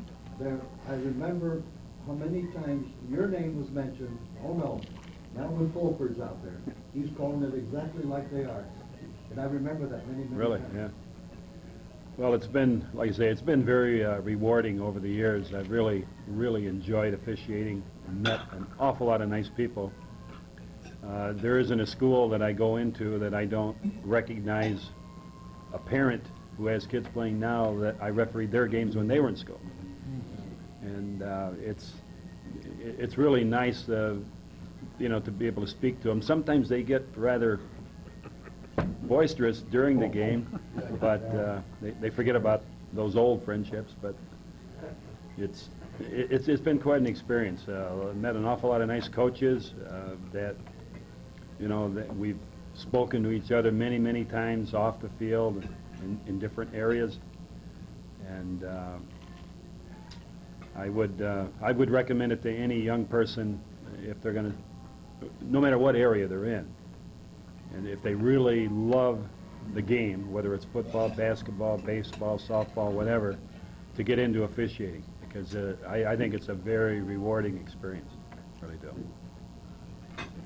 I remember how many times your name was mentioned. Oh no, not when Fulford's out there. He's calling it exactly like they are. And I remember that many Really? times. Yeah. Well, it's been, like I say, it's been very rewarding over the years. I've really, really enjoyed officiating and met an awful lot of nice people. There isn't a school that I go into that I don't recognize a parent who has kids playing now that I refereed their games when they were in school. And it's really nice, you know, to be able to speak to them. Sometimes they get rather boisterous during the game, but they forget about those old friendships. But it's been quite an experience. I met an awful lot of nice coaches that, you know, that we've spoken to each other many, many times off the field in different areas, and I would recommend it to any young person if they're going to, no matter what area they're in. And if they really love the game, whether it's football, basketball, baseball, softball, whatever, to get into officiating, because I think it's a very rewarding experience. I really do.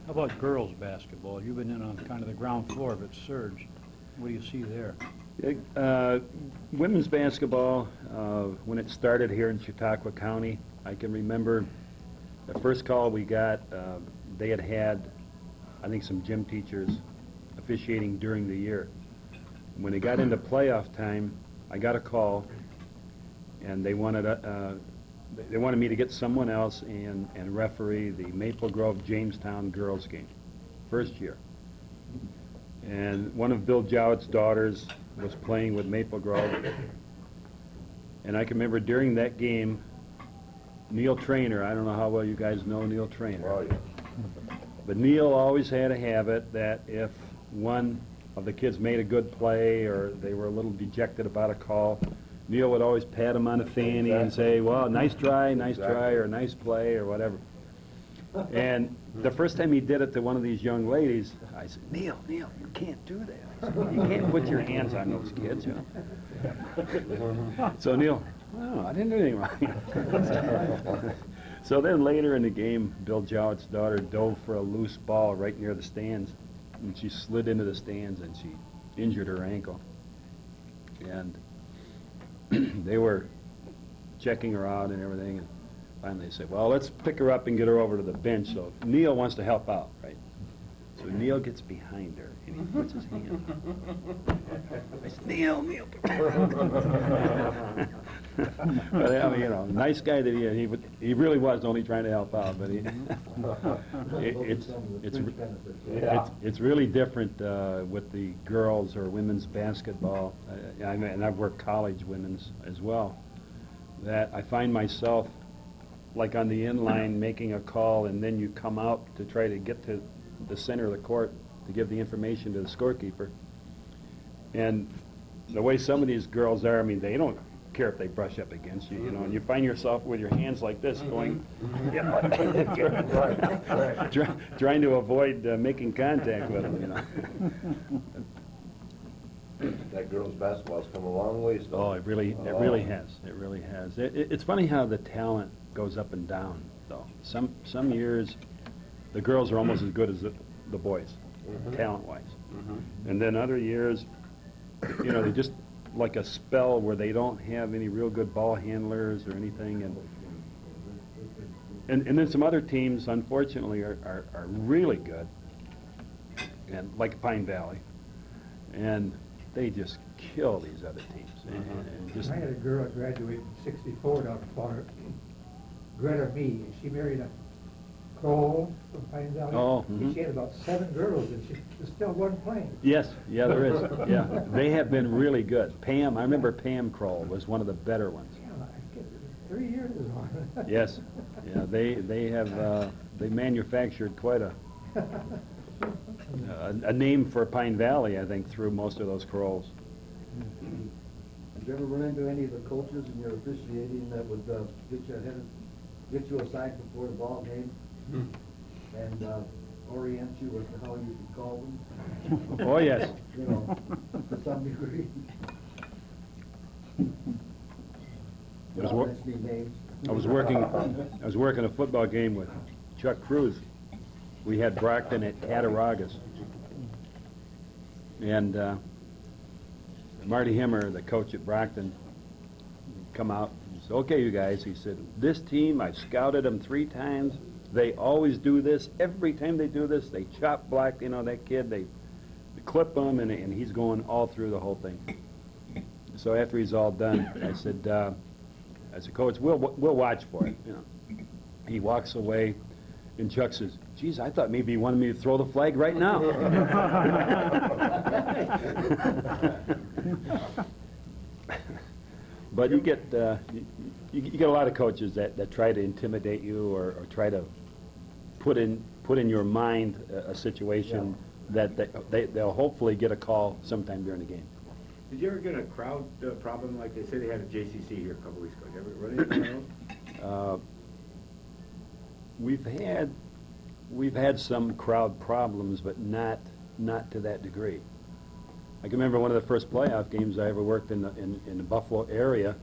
How about girls' basketball? You've been in on kind of the ground floor of it, Surge. What do you see there? Women's basketball, when it started here in Chautauqua County, I can remember the first call we got, they had, I think, some gym teachers officiating during the year. When it got into playoff time, I got a call, and they wanted me to get someone else and referee the Maple Grove Jamestown girls game, first year. And one of Bill Jowett's daughters was playing with Maple Grove, and I can remember during that game, Neil Trainer, I don't know how well you guys know Neil Trainer. Oh, yeah. But Neil always had a habit that if one of the kids made a good play or they were a little dejected about a call, Neil would always pat him on the fanny and say, well, nice try, or nice play, or whatever. And the first time he did it to one of these young ladies, I said, Neil, you can't do that. I said, you can't put your hands on those kids, you know. So Neil, oh, I didn't do anything wrong. So then later in the game, Bill Jowett's daughter dove for a loose ball right near the stands, and she slid into the stands and she injured her ankle. And they were checking her out and everything, and finally they said, well, let's pick her up and get her over to the bench. So Neil wants to help out, right? So Neil gets behind her and he puts his hand on. I said, Neil. But I mean, you know, nice guy that he really was only trying to help out, but it's really different with the girls or women's basketball. And I've worked college women's as well. That I find myself like on the end line making a call, and then you come out to try to get to the center of the court to give the information to the scorekeeper. And the way some of these girls are, I mean, they don't care if they brush up against you, you know, and you find yourself with your hands like this going, trying to avoid making contact with them, you know. That girls' basketball's come a long ways, though. Oh, it really has. It really has. It's funny how the talent goes up and down, though. Some years, the girls are almost as good as the boys, talent-wise. And then other years, you know, they just like a spell where they don't have any real good ball handlers or anything, and then some other teams, unfortunately, are really good, and like Pine Valley, and they just kill these other teams. And just I had a girl that graduated in '64 down in Florida, Greta B. And she married a Kroll from Pine Valley. Oh, She had about 7 girls, and she still wasn't playing. Yes, yeah, there is. Yeah, they have been really good. Pam, I remember Pam Kroll was one of the better ones. Yeah, I get 3 years on. Yes, yeah, they have they manufactured quite a name for Pine Valley, I think, through most of those Krolls. Did you ever run into any of the coaches in your officiating that would get you aside before the ball game and orient you as to how you should call them? Oh yes. You know, to some degree. I was working a football game with Chuck Cruz. We had Brockton at Cattaraugus, and Marty Himmer, the coach at Brockton, come out and said, "Okay, you guys," he said, "this team, I've scouted them 3 times. They always do this. Every time they do this, they chop block, that kid, they clip him," and he's going all through the whole thing. So after he's all done, I said, "Coach, we'll watch for it." He walks away, and Chuck says, "Geez, I thought maybe you wanted me to throw the flag right now." But you get you get a lot of coaches that try to intimidate you or try to put in your mind a situation that they'll hopefully get a call sometime during the game. Did you ever get a crowd problem like they say they had at JCC here a couple weeks ago? Did you ever run into one of those? We've had some crowd problems, but not to that degree. I can remember one of the first playoff games I ever worked in the Buffalo area.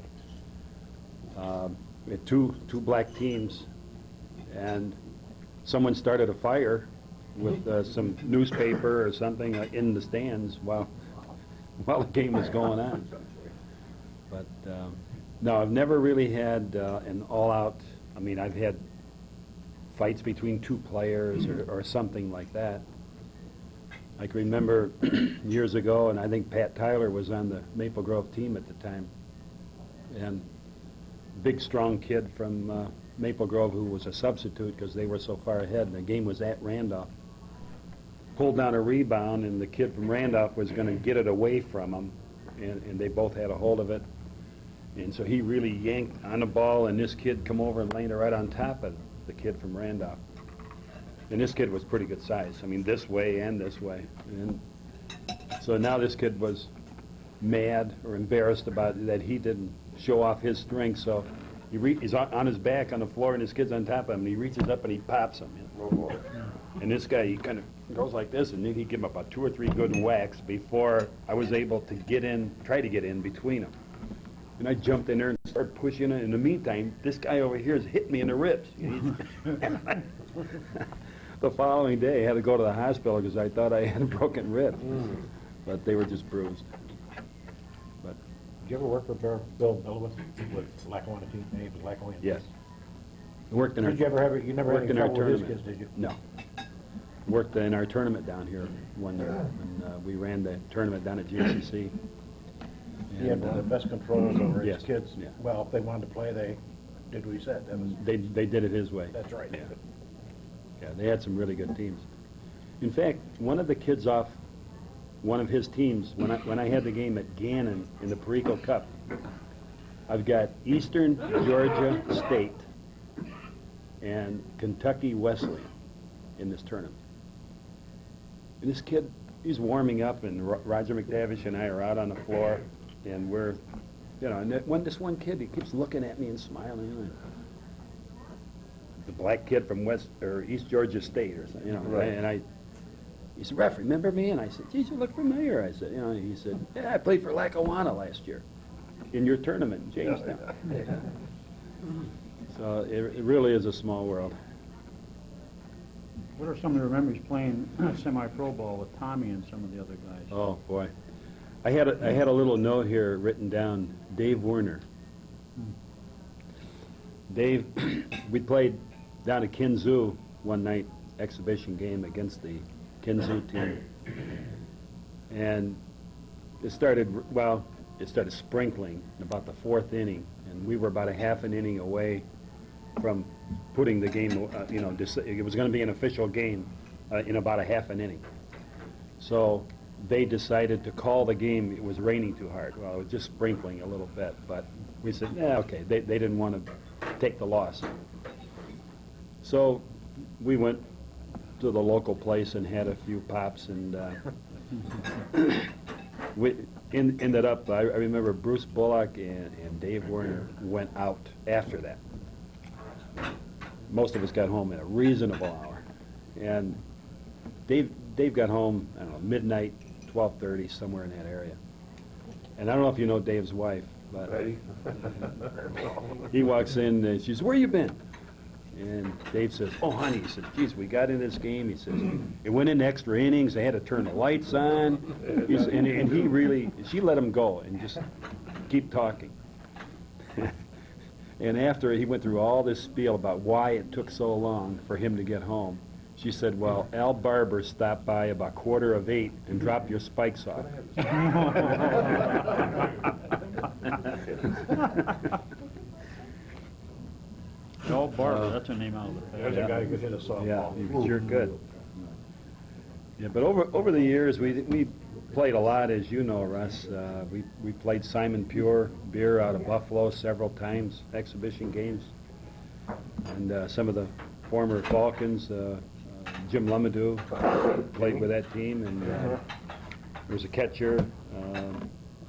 We had two black teams, and someone started a fire with some newspaper or something in the stands while the game was going on. But no, I've never really had an all-out. I mean, I've had fights between 2 players or something like that. I can remember years ago, and I think Pat Tyler was on the Maple Grove team at the time, and big, strong kid from Maple Grove who was a substitute because they were so far ahead, and the game was at Randolph. Pulled down a rebound, and the kid from Randolph was going to get it away from him, and they both had a hold of it. And so he really yanked on the ball, and this kid come over and landed right on top of the kid from Randolph. And this kid was pretty good size. I mean, this way and this way. And so now this kid was mad or embarrassed about that he didn't show off his strength. So he's on his back on the floor, and this kid's on top of him. And he reaches up and he pops him. And this guy, he kind of goes like this, and then he give him about 2 or 3 good whacks before I was able to try to get in between them. And I jumped in there and started pushing it. In the meantime, this guy over here has hit me in the ribs. The following day, I had to go to the hospital because I thought I had a broken rib. But they were just bruised. But Did you ever work for Bill Millowitz with Lackawanna team? He was Lackawanna. yes. Worked in our, Did you ever you never had worked any in our trouble with his tournament. kids, did you? No. Worked in our tournament down here one year when we ran the tournament down at GCC. He had the best controls over yes, his kids. yeah. Well, if they wanted to play, they did what he said. That was, They did it his way. that's right. Yeah. Yeah, they had some really good teams. In fact, one of the kids off one of his teams, when I had the game at Gannon in the Perico Cup, I've got Eastern Georgia State and Kentucky Wesleyan in this tournament. And this kid, he's warming up, and Roger McTavish and I are out on the floor, and we're, and this one kid, he keeps looking at me and smiling. The black kid from East Georgia State or something, Right. And he said, "Ref, remember me?" And I said, "Geez, you look familiar." I said, he said, "Yeah, I played for Lackawanna last year in your tournament in Jamestown." So it really is a small world. What are some of the memories playing semi-pro ball with Tommy and some of the other guys? Oh boy, I had a little note here written down. Dave Werner. Dave, we played down at Kinzoo one night, exhibition game against the Kinzoo team, and it started sprinkling in about the 4th inning, and we were about a half an inning away from putting the game, it was going to be an official game in about a half an inning. So they decided to call the game. It was raining too hard. Well, it was just sprinkling a little bit, but we said, yeah, okay. They didn't want to take the loss. So we went to the local place and had a few pops, and we ended up, I remember Bruce Bullock and Dave Werner went out after that. Most of us got home at a reasonable hour, and Dave got home, I don't know, midnight, 12:30, somewhere in that area. And I don't know if you know Dave's wife, but he walks in and she says, "Where you been?" And Dave says, "Oh, honey," he says, "geez, we got in this game." He says, "It went into extra innings. They had to turn the lights on." And he really, she let him go and just keep talking. And after he went through all this spiel about why it took so long for him to get home, she said, "Well, Al Barber stopped by about 7:15 and dropped your spikes off." Al Barber, that's a name out of the There's past. a guy who could hit a softball. Yeah, he was sure good. Yeah, but over the years, we played a lot, as you know, Russ. We played Simon Pure beer out of Buffalo several times, exhibition games. And some of the former Falcons, Jim Lumadou played with that team, and there was a catcher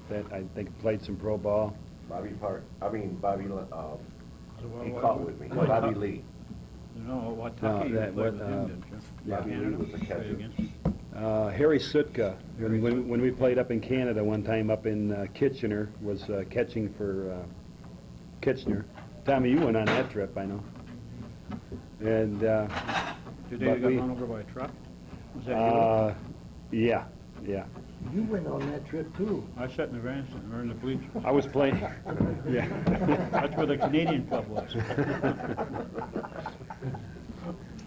that I think played some pro ball. Bobby, he caught with me, Bobby Lee. You know, what No, Tucky that- played what, with him, didn't you? Bobby Lee was the Play catcher. against. Harry Sutka, when we played up in Canada one time, up in Kitchener, was catching for Kitchener. Tommy, you went on that trip, I know. And Today but you got we- run over by a truck? Was that yeah. You went on that trip too. you? I sat in the grandstand, or in the bleachers. I was playing. Yeah. That's where the Canadian club was.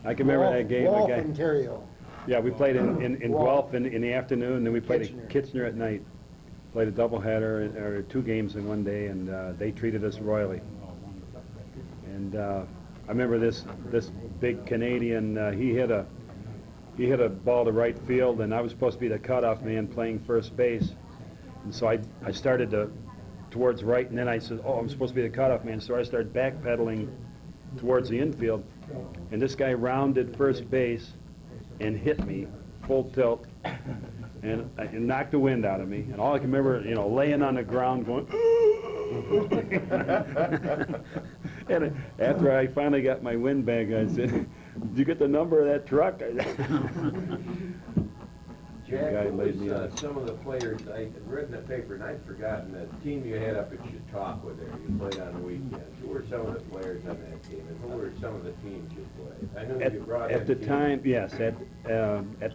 I can remember that game. Guelph, The guy, Ontario. yeah, we played in Guelph in the afternoon, and then we played Kitchener. at Kitchener at night. Played a doubleheader, or 2 games in one day, and they treated us royally. And I remember this big Canadian. He hit a ball to right field, and I was supposed to be the cutoff man playing first base. And so I started towards right, and then I said, "Oh, I'm supposed to be the cutoff man." So I started backpedaling towards the infield, and this guy rounded first base and hit me full tilt, and it knocked the wind out of me. And all I can remember, laying on the ground going. And after I finally got my windbag, I said, "Did you get the number of that truck?" Jack, Guy who laid me was out. some of the players, I read in the paper, and I'd forgotten, the team you had up at Chautauqua there, you played on the weekends. Who were some of the players on that team, and who were some of the teams you played? I know you brought in At the teams. time, yes, at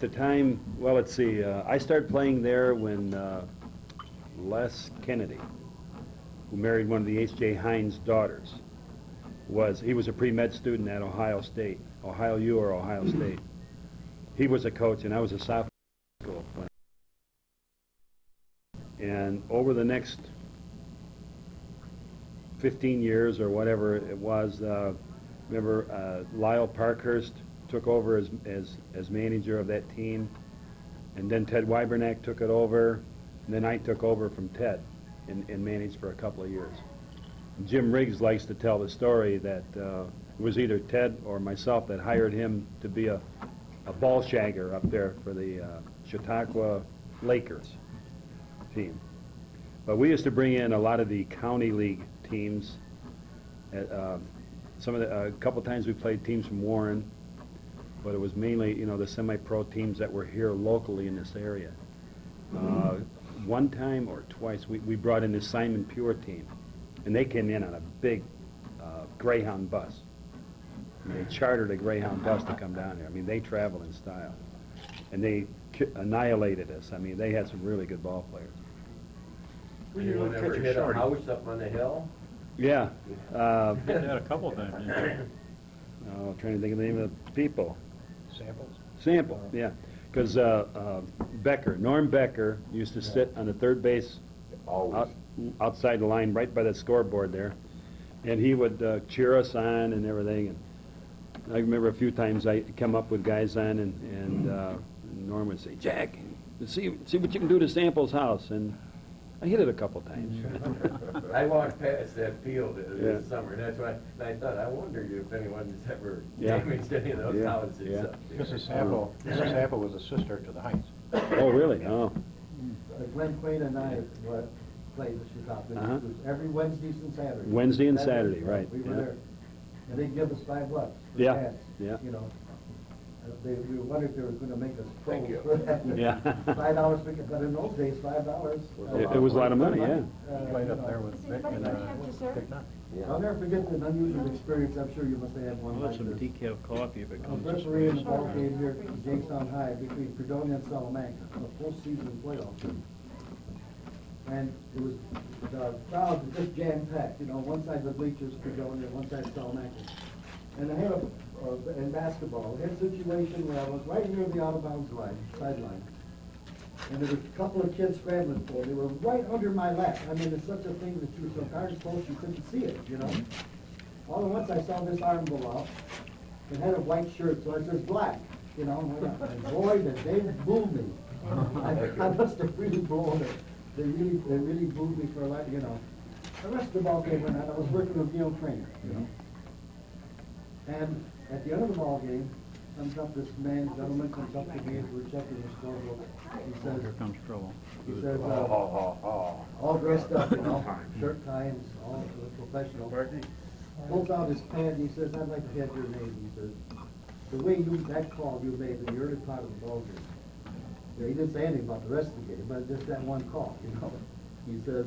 the time, well, let's see, I started playing there when Les Kennedy, who married one of the H.J. Hines' daughters, he was a pre-med student at Ohio State, Ohio U or Ohio State. He was a coach, and I was a sophomore in school playing. And over the next 15 years or whatever it was, remember Lyle Parkhurst took over as manager of that team, and then Ted Wybernack took it over, and then I took over from Ted and managed for a couple of years. Jim Riggs likes to tell the story that it was either Ted or myself that hired him to be a ball shagger up there for the Chautauqua Lakers team. But we used to bring in a lot of the county league teams. A couple times we played teams from Warren, but it was mainly the semi-pro teams that were here locally in this area. One time or twice we brought in the Simon Pure team, and they came in on a big Greyhound bus. They chartered a Greyhound bus to come down here. I mean, they traveled in style, and they annihilated us. I mean, they had some really good ball players. Anyone ever hit a house up on the hill? Yeah. Did that a couple times, didn't you? I'm trying to think of the name of the people. Samples? Sample, yeah. Because Norm Becker used to sit on the third base Always. outside the line right by the scoreboard there, and he would cheer us on and everything. And I remember a few times I come up with guys on, and Norm would say, "Jack, see what you can do to Sample's house," and I hit it a couple times. I walked past that field this Yeah. summer, and that's why I thought, I wondered if anyone's ever Yeah. damaged any of those Yeah. houses Yeah. up there. Mrs. Sample was a sister to the Heinz. Oh, really? Oh. Glenn Quain and I played with Chicago. Uh-huh. It was every Wednesdays and Saturdays. Wednesday and Saturday, Saturday, right, We were yeah. there. And they'd give us $5 for Yeah, gas, yeah. We were wondering if they were gonna make us pros Thank you. for that. Yeah. $5 for, but in those days, $5. It was a lot of money, yeah. Right up there with Does Vic anybody and, want to have dessert? Vic Knox. I'll never forget an unusual experience. I'm sure you must have had one I'll have like some this. decaf coffee if it I was comes to refereeing the space. ball game here at Jamestown High between Fredonia and Salamanca, a postseason playoff game. And it was, the crowd was just jam-packed, you know, one side of the bleachers, Fredonia, one side Salamanca. And I had in basketball, I had a situation where I was right near the out-of-bounds line, sideline. And there was a couple of kids scrambling for it. They were right under my lap. I mean, it's such a thing that you were so darn close you couldn't see it, you know? All at once I saw this arm go out. It had a white shirt, so it says black, you know? And boy, did they boo me. I must have really blown it. They really booed me for a lot, you know. The rest of the ball game went on. I was working with Neil Trainer, you know. And at the end of the ball game, gentleman comes up to me as we're checking the scorebook. He says, Here comes trouble. he says, all dressed up, you know, shirt, tie, and all professional. Pulls out his pen, he says, I'd like to have your name. He says, the way that call you made in the early part of the ball game. Yeah, he didn't say anything about the rest of the game, but just that one call, you know. He says,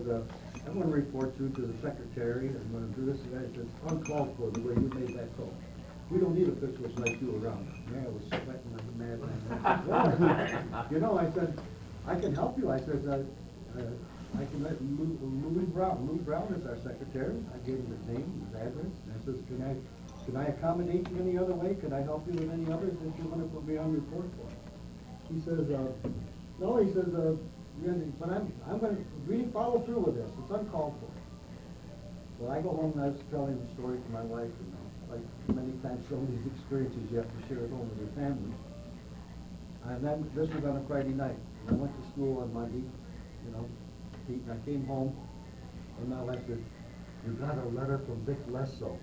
I'm going to report you to the secretary. I'm going to do this and that. He says, uncalled for the way you made that call. We don't need officials like you around. Man, I was sweating like a madman. You know, I said, I can help you. I said, I can let Louis Brown. Louis Brown is our secretary. I gave him his name, his address. And I says, can I accommodate you any other way? Can I help you with any others that you're going to put me on report for? He says, no, he says, but I'm going to really follow through with this. It's uncalled for. Well, I go home and I was telling the story to my wife, and like many times, some of these experiences you have to share at home with your family. And then this was on a Friday night. I went to school on Monday, you know. I came home, and my wife said, "You got a letter from Vic Lesso."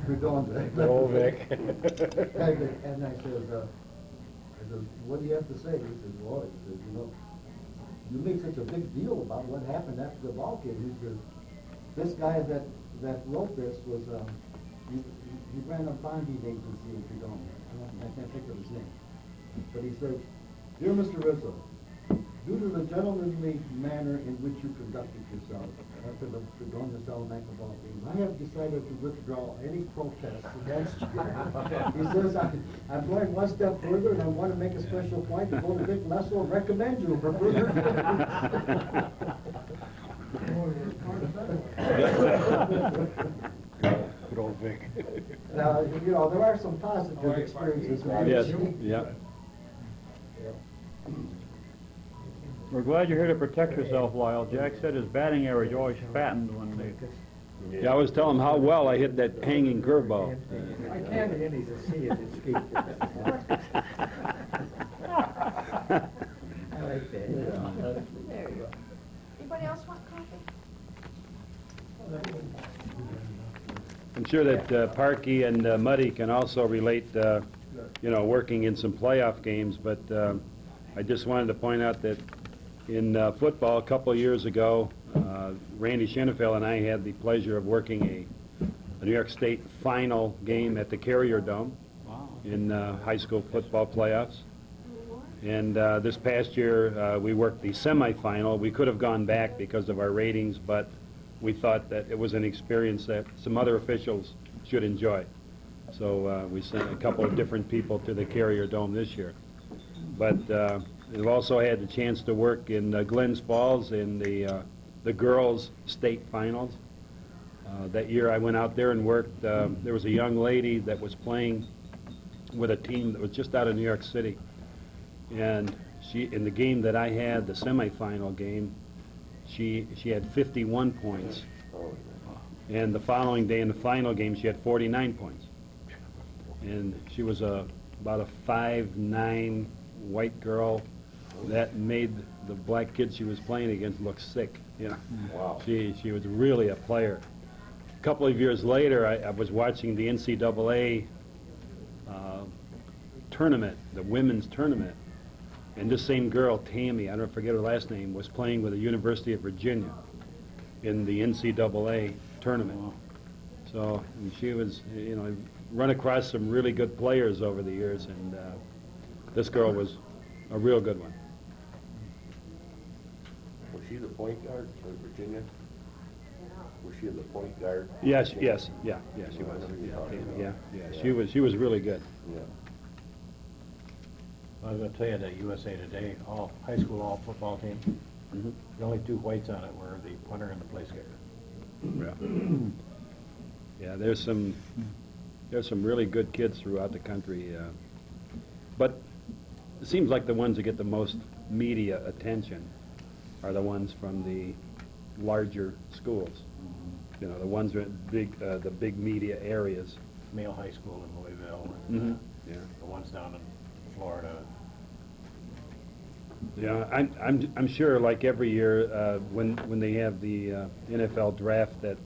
We're going there. Oh, Vic. And I said, what do you have to say? He says, well, he says, you know, you make such a big deal about what happened after the ball game. He says, this guy that wrote this was, he ran a bonding agency in Fredonia. I can't think of his name. But he says, dear Mr. Rizzo, due to the gentlemanly manner in which you conducted yourself after the Fredonia Salamanca ball game, I have decided to withdraw any protests against you. He says, I'm going one step further, and I want to make a special point to go to Vic Lesso and recommend you for further. Good old Vic. Now, you know, there are some positive experiences. Yes, yeah. We're glad you're here to protect yourself, Lyle. Jack said his batting average always fattened when they... Yeah, I was telling him how well I hit that hanging curveball. I can't really see it escape. I like that. There you go. Anybody else want coffee? I'm sure that Parkey and Muddy can also relate, you know, working in some playoff games, but I just wanted to point out that in football a couple of years ago, Randy Schinnefeld and I had the pleasure of working a New York State final game at the Carrier Dome in high school football playoffs. And this past year, we worked the semifinal. We could have gone back because of our ratings, but we thought that it was an experience that some other officials should enjoy. So we sent a couple of different people to the Carrier Dome this year. But we've also had the chance to work in Glens Falls in the girls' state finals. That year I went out there and worked. There was a young lady that was playing with a team that was just out of New York City. And she, in the game that I had, the semifinal game, she had 51 points. And the following day in the final game, she had 49 points. And she was about a 5'9" white girl that made the black kids she was playing against look sick. You know, Wow. She was really a player. A couple of years later, I was watching the NCAA tournament, the women's tournament, and this same girl, Tammy, I don't forget her last name, was playing with the University of Virginia in the NCAA tournament. So and she was, you know, run across some really good players over the years, and this girl was a real good one. Was she the point guard for Virginia? Was she the point guard? Yes, she was. Yeah, she was really good. Yeah. I was gonna tell you that USA Today, high school all football team, the only two whites on it were the punter and the place kicker. Yeah, there's some really good kids throughout the country, but it seems like the ones that get the most media attention are the ones from the larger schools. You know, the ones that the big media areas. Male high school in Louisville, Mm-hmm. Yeah. the ones down in Florida. Yeah, I'm sure, like every year, when they have the NFL draft, that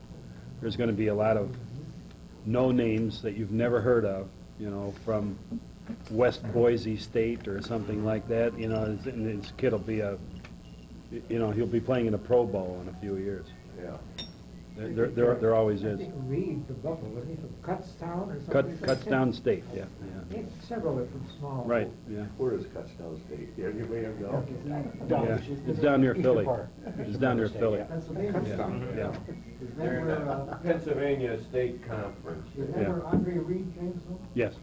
there's going to be a lot of no names that you've never heard of, you know, from West Boise State or something like that. You know, and his kid will be he'll be playing in a Pro Bowl in a few years. Yeah. There always I is. think Reed from Buffalo, wasn't he from Kutztown or something? Kutztown State, yeah. Several are from small. Right, yeah. Where is Kutztown State? Yeah, you may have known. Yeah, it's down near Philly. It's down near Philly. Pennsylvania. Yeah. Is that They're in where, the Pennsylvania State Conference. is that Yeah. where Andre Reed came from? Yes.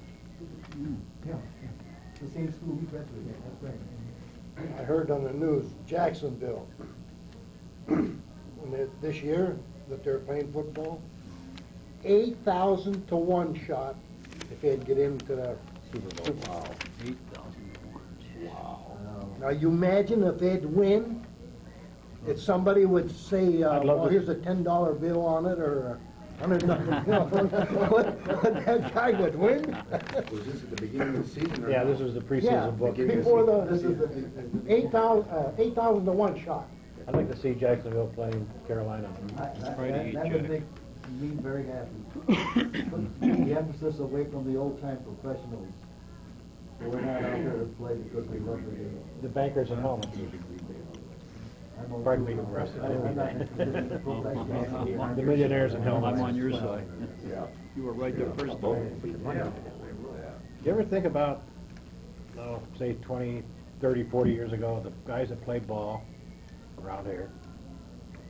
Yeah. The same school we graduated at, that's right. I heard on the news, Jacksonville, this year that they're playing football, 8,000 to 1 shot if they'd get into the Super Bowl. Wow. 8,000 to 1. Wow. Now, you imagine if they'd win, if somebody would say, I'd love well, to- here's a $10 bill on it, or $100, you know, what that guy would win? Was this at the beginning of the season or? Yeah, no? this was the Yeah, preseason book. before This the, is the, 8,000 to 1 shot. I'd like to see Jacksonville playing Carolina. that Friday, would Jack. make me very happy. Put the emphasis away from the old-time professionals. So we're not out there to play because we love the game. The bankers and helmets. I'm on- Pardon me, Russ. I'm not interested in the professionals. The millionaires and helmets. I'm on your side. Yeah. You were right the first time. You ever think about, say 20, 30, 40 years ago, the guys that played ball around here,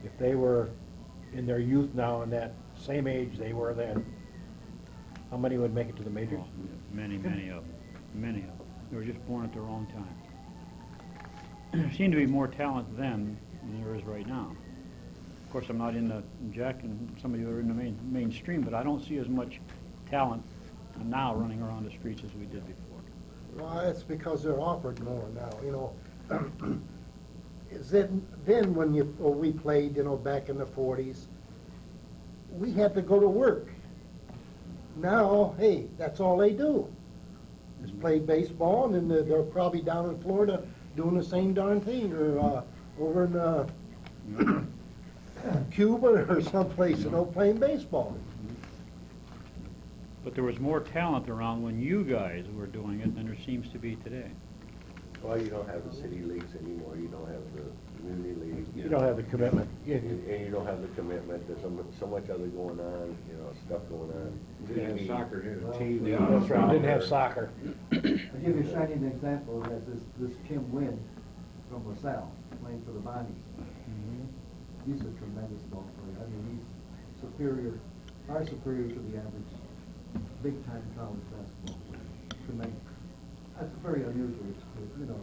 if they were in their youth now and that same age they were then, how many would make it to the majors? Many of them. Many of them. They were just born at the wrong time. There seemed to be more talent then than there is right now. Of course, I'm not in the Jack and some of you are in the mainstream, but I don't see as much talent now running around the streets as we did before. Well, it's because they're offered more now, you know. Is it, then when we played, you know, back in the 40s, we had to go to work. Now, hey, that's all they do, is play baseball, and then they're probably down in Florida doing the same darn thing, or over in Cuba or someplace, you know, playing baseball. But there was more talent around when you guys were doing it than there seems to be today. Well, you don't have the city leagues anymore, you don't have the community league. You don't have the commitment. And you don't have the commitment, there's so much other going on, you know, stuff going on. We didn't have soccer here. TV. That's right, didn't have soccer. I'll give you a shining example of that, this Kim Wynn from LaSalle, playing for the Bonnies. He's a tremendous ball player. I mean, he's superior, far superior to the average big-time college basketball player. Tremendous. That's very unusual, you know.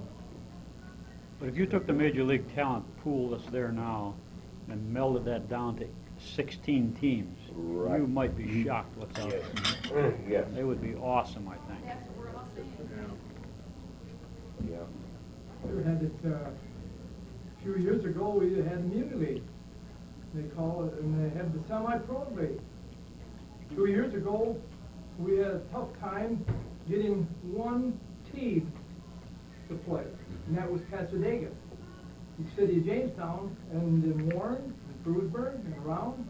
But if you took the Major League talent pool that's there now and melded that down to 16 teams, Right. you might be shocked what's out there. Yes. They would be awesome, I think. Yeah. We had it, a few years ago, we had a muni league. They call it, and they had the semi-pro league. 2 years ago, we had a tough time getting one team to play, and that was Casadega. The city of Jamestown, and in Warren, and Frewsburg, and around,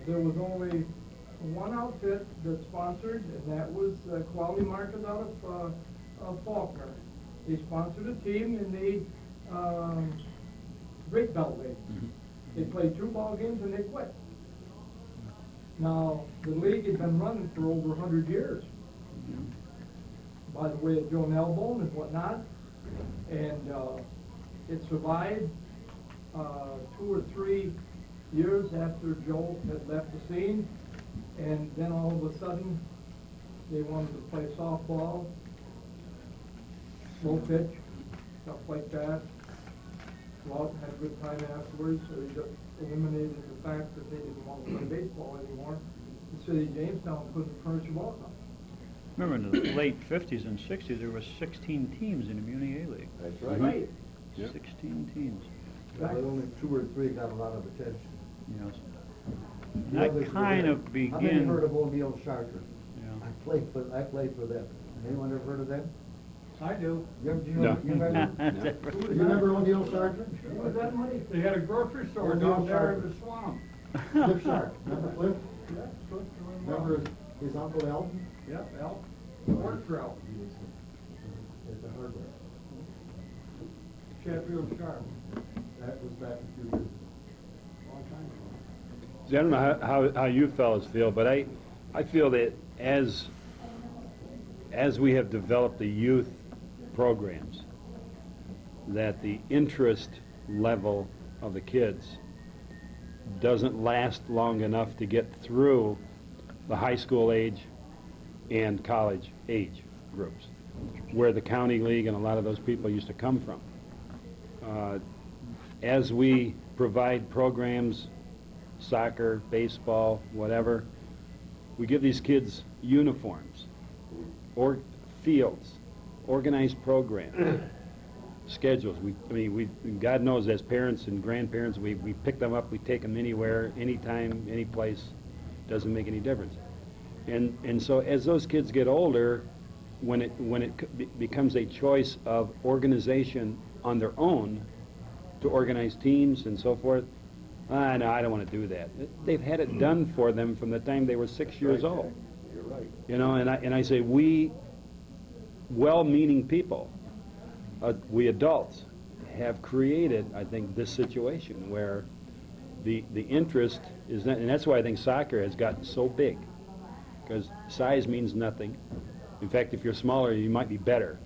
there was only one outfit that sponsored, and that was Quality Market out of Faulkner. They sponsored a team in the Great Belt League. They played 2 ball games and they quit. Now, the league had been running for over 100 years. By the way of Joe Nelbone and whatnot. And it survived 2 or 3 years after Joe had left the scene. And then all of a sudden, they wanted to play softball, slow pitch, stuff like that. Go out and have a good time afterwards. So they just eliminated the fact that they didn't want to play baseball anymore. The city of Jamestown couldn't furnish a ball club. Remember in the late 50s and 60s, there were 16 teams in the Muni A League. That's right. Right. 16 teams. But only 2 or 3 got a lot of attention. Yes. The That others were kind there. of How many began. heard of O'Neill Charter? Yeah. I played for them. Anyone ever heard of them? I do. You ever, No. you remember? You remember O'Neill Charter? Who was that money? They had a grocery store O'Neill down there in Charter. the swamp. Cliff Sharp. Remember Cliff? Yeah, so it's doing well. Remember his Uncle Elton? Yep, Al. Worked for Al. It's a hardware. Sheffield Sharp. That was back a few years ago. Long time ago. See, I don't know how you fellas feel, but I feel that as we have developed the youth programs, that the interest level of the kids doesn't last long enough to get through the high school age and college age groups, where the county league and a lot of those people used to come from. As we provide programs, soccer, baseball, whatever, we give these kids uniforms, or fields, organized programs, schedules. God knows, as parents and grandparents, we pick them up, we take them anywhere, anytime, any place. Doesn't make any difference. And so as those kids get older, when it becomes a choice of organization on their own to organize teams and so forth, no, I don't want to do that. They've had it done for them from the time they were 6 years old. You're right. You know, and I say, we well-meaning people, we adults, have created, I think, this situation where the interest is not, and that's why I think soccer has gotten so big, because size means nothing. In fact, if you're smaller, you might be better,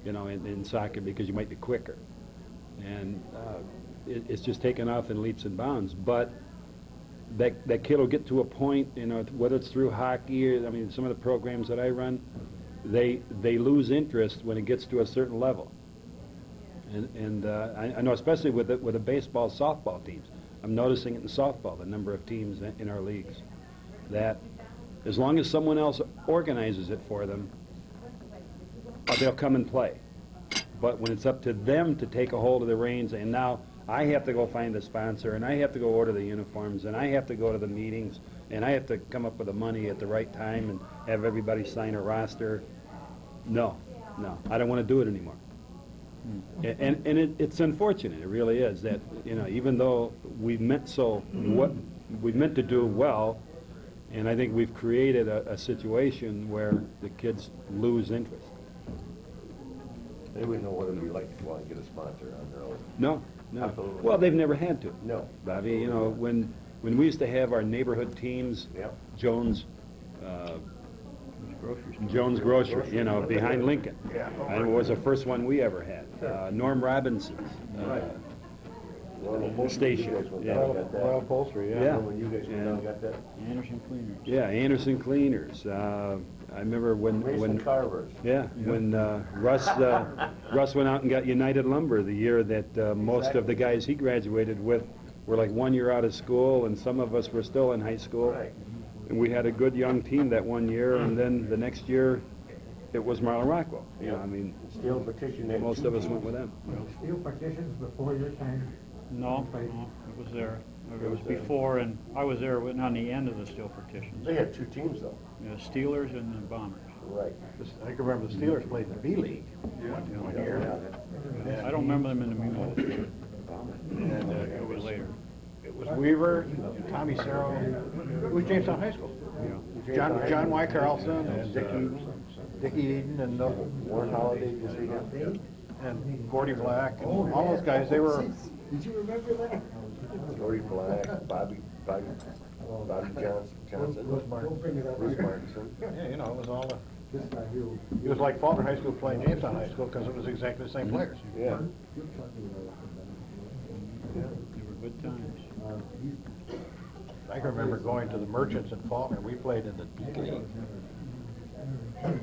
you know, in soccer, because you might be quicker. And it's just taken off in leaps and bounds. But that kid will get to a point, you know, whether it's through hockey or, I mean, some of the programs that I run, they lose interest when it gets to a certain level. And I know, especially with the baseball, softball teams, I'm noticing it in softball, the number of teams in our leagues, that as long as someone else organizes it for them, they'll come and play. But when it's up to them to take a hold of the reins, and now I have to go find the sponsor, and I have to go order the uniforms, and I have to go to the meetings, and I have to come up with the money at the right time and have everybody sign a roster. No, I don't want to do it anymore. And it's unfortunate, it really is, that, you know, even though we meant to do well, and I think we've created a situation where the kids lose interest. They wouldn't know what it'd be like to go out and get a sponsor on their own. No. Absolutely. Well, they've never had to. No. Bobby, you know, when we used to have our neighborhood teams, Yep. Jones Grocery, you know, behind Lincoln. Yeah. And it was the first one we ever had. Norm Robinson's station. Royal Upholstery, yeah. Yeah. When you guys went down and got that. Anderson Cleaners. Yeah, Anderson Cleaners. I remember Mason Carvers. when Russ went out and got United Lumber the year that most of the guys he graduated with were like 1 year out of school, and some of us were still in high school. Right. And we had a good young team that 1 year, and then the next year it was Marlon Rockwell. You know, I mean, Steel Petition. had most two of us teams. went with them. Steel partitions before your time? No, it was there. It was before, and I was there on the end of the steel partitions. They had 2 teams though. Yeah, Steelers and the Bombers. Right. I can remember the Steelers played in the B League one year. I don't remember them in the Muni. And It was later. it was Weaver, Tommy Cerro, it was Jamestown High School. John Y. Carlson and Dickie Eden and Warren Holiday, you see him? and Gordy Black and all those guys. They were Did you remember that? Lori Black, Bobby Johnson, Don't bring it up. Bruce Martinson. Yeah, you know, it was all the, This guy here. it was like Faulkner High School playing Jamestown High School, because it was exactly the same players. Yeah. You're talking about They were good times. I can remember going to the Merchants in Faulkner, we played in the D League. And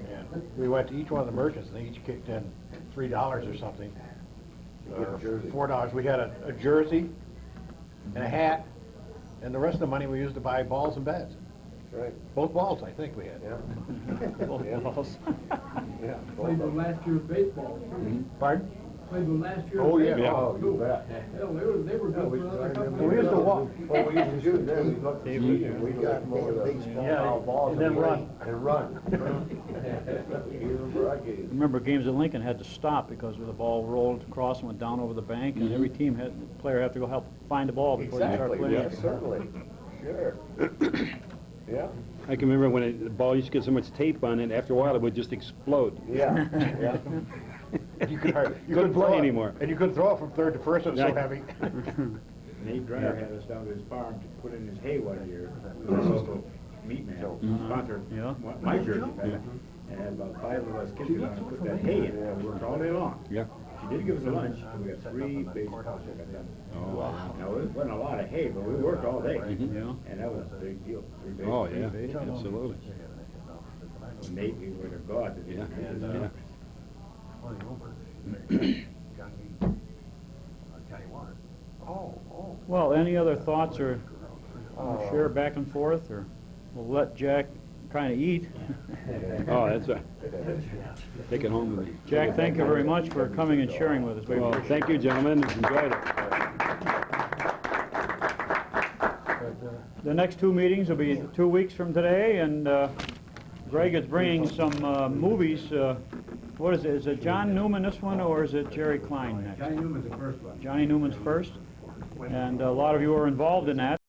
we went to each one of the Merchants, and they each kicked in $3 or something. Or $4. We had a jersey and a hat, and the rest of the money we used to buy balls and bats. Right. Both balls, I think we had. Yeah. Both Yeah. balls. Yeah. Played with last year's baseball. Pardon? Played with last year's Oh, yeah. baseball. Oh, you bet. Hell, they were good for another couple of We used to years. walk. Well, we used to do this, we looked, Dave, we got more of the foul balls and then run. And run. You remember our games? Remember, games in Lincoln had to stop because the ball rolled across and went down over the bank, and every team had, player had to go help find the ball before they start Exactly, playing. yes, certainly, sure. Yeah, I can remember when the ball used to get so much tape on it, after a while it would just explode. yeah, yeah. You couldn't Couldn't throw play it. anymore. And you couldn't throw it from third to first, it was so Right. heavy. Nate Dreyer had us down to his farm to put in his hay one year. He was a local meat man, sponsored Yeah. my jersey back then. And had about 5 of us kids around and put that hay in there, and worked all day long. Yeah. She did give us a lunch, and we got 3 big pots we got done. Oh, wow. Now, it wasn't a lot of hay, but we worked all day. Yeah. And that was a big deal. 3 big Oh, pots. yeah, absolutely. Nate, we were a god. Yeah, And, yeah. Well, any other thoughts or share back and forth, or we'll let Jack kind of eat? Oh, that's right. Take it home with me. Jack, thank you very much for coming and sharing with us. We Well, appreciate thank you, gentlemen, enjoyed it. The next 2 meetings will be 2 weeks from today, and Greg is bringing some movies. What is it? Is it John Newman, this one, or is it Jerry Klein next? Johnny Newman's the first one. Johnny Newman's first, and a lot of you are involved in that.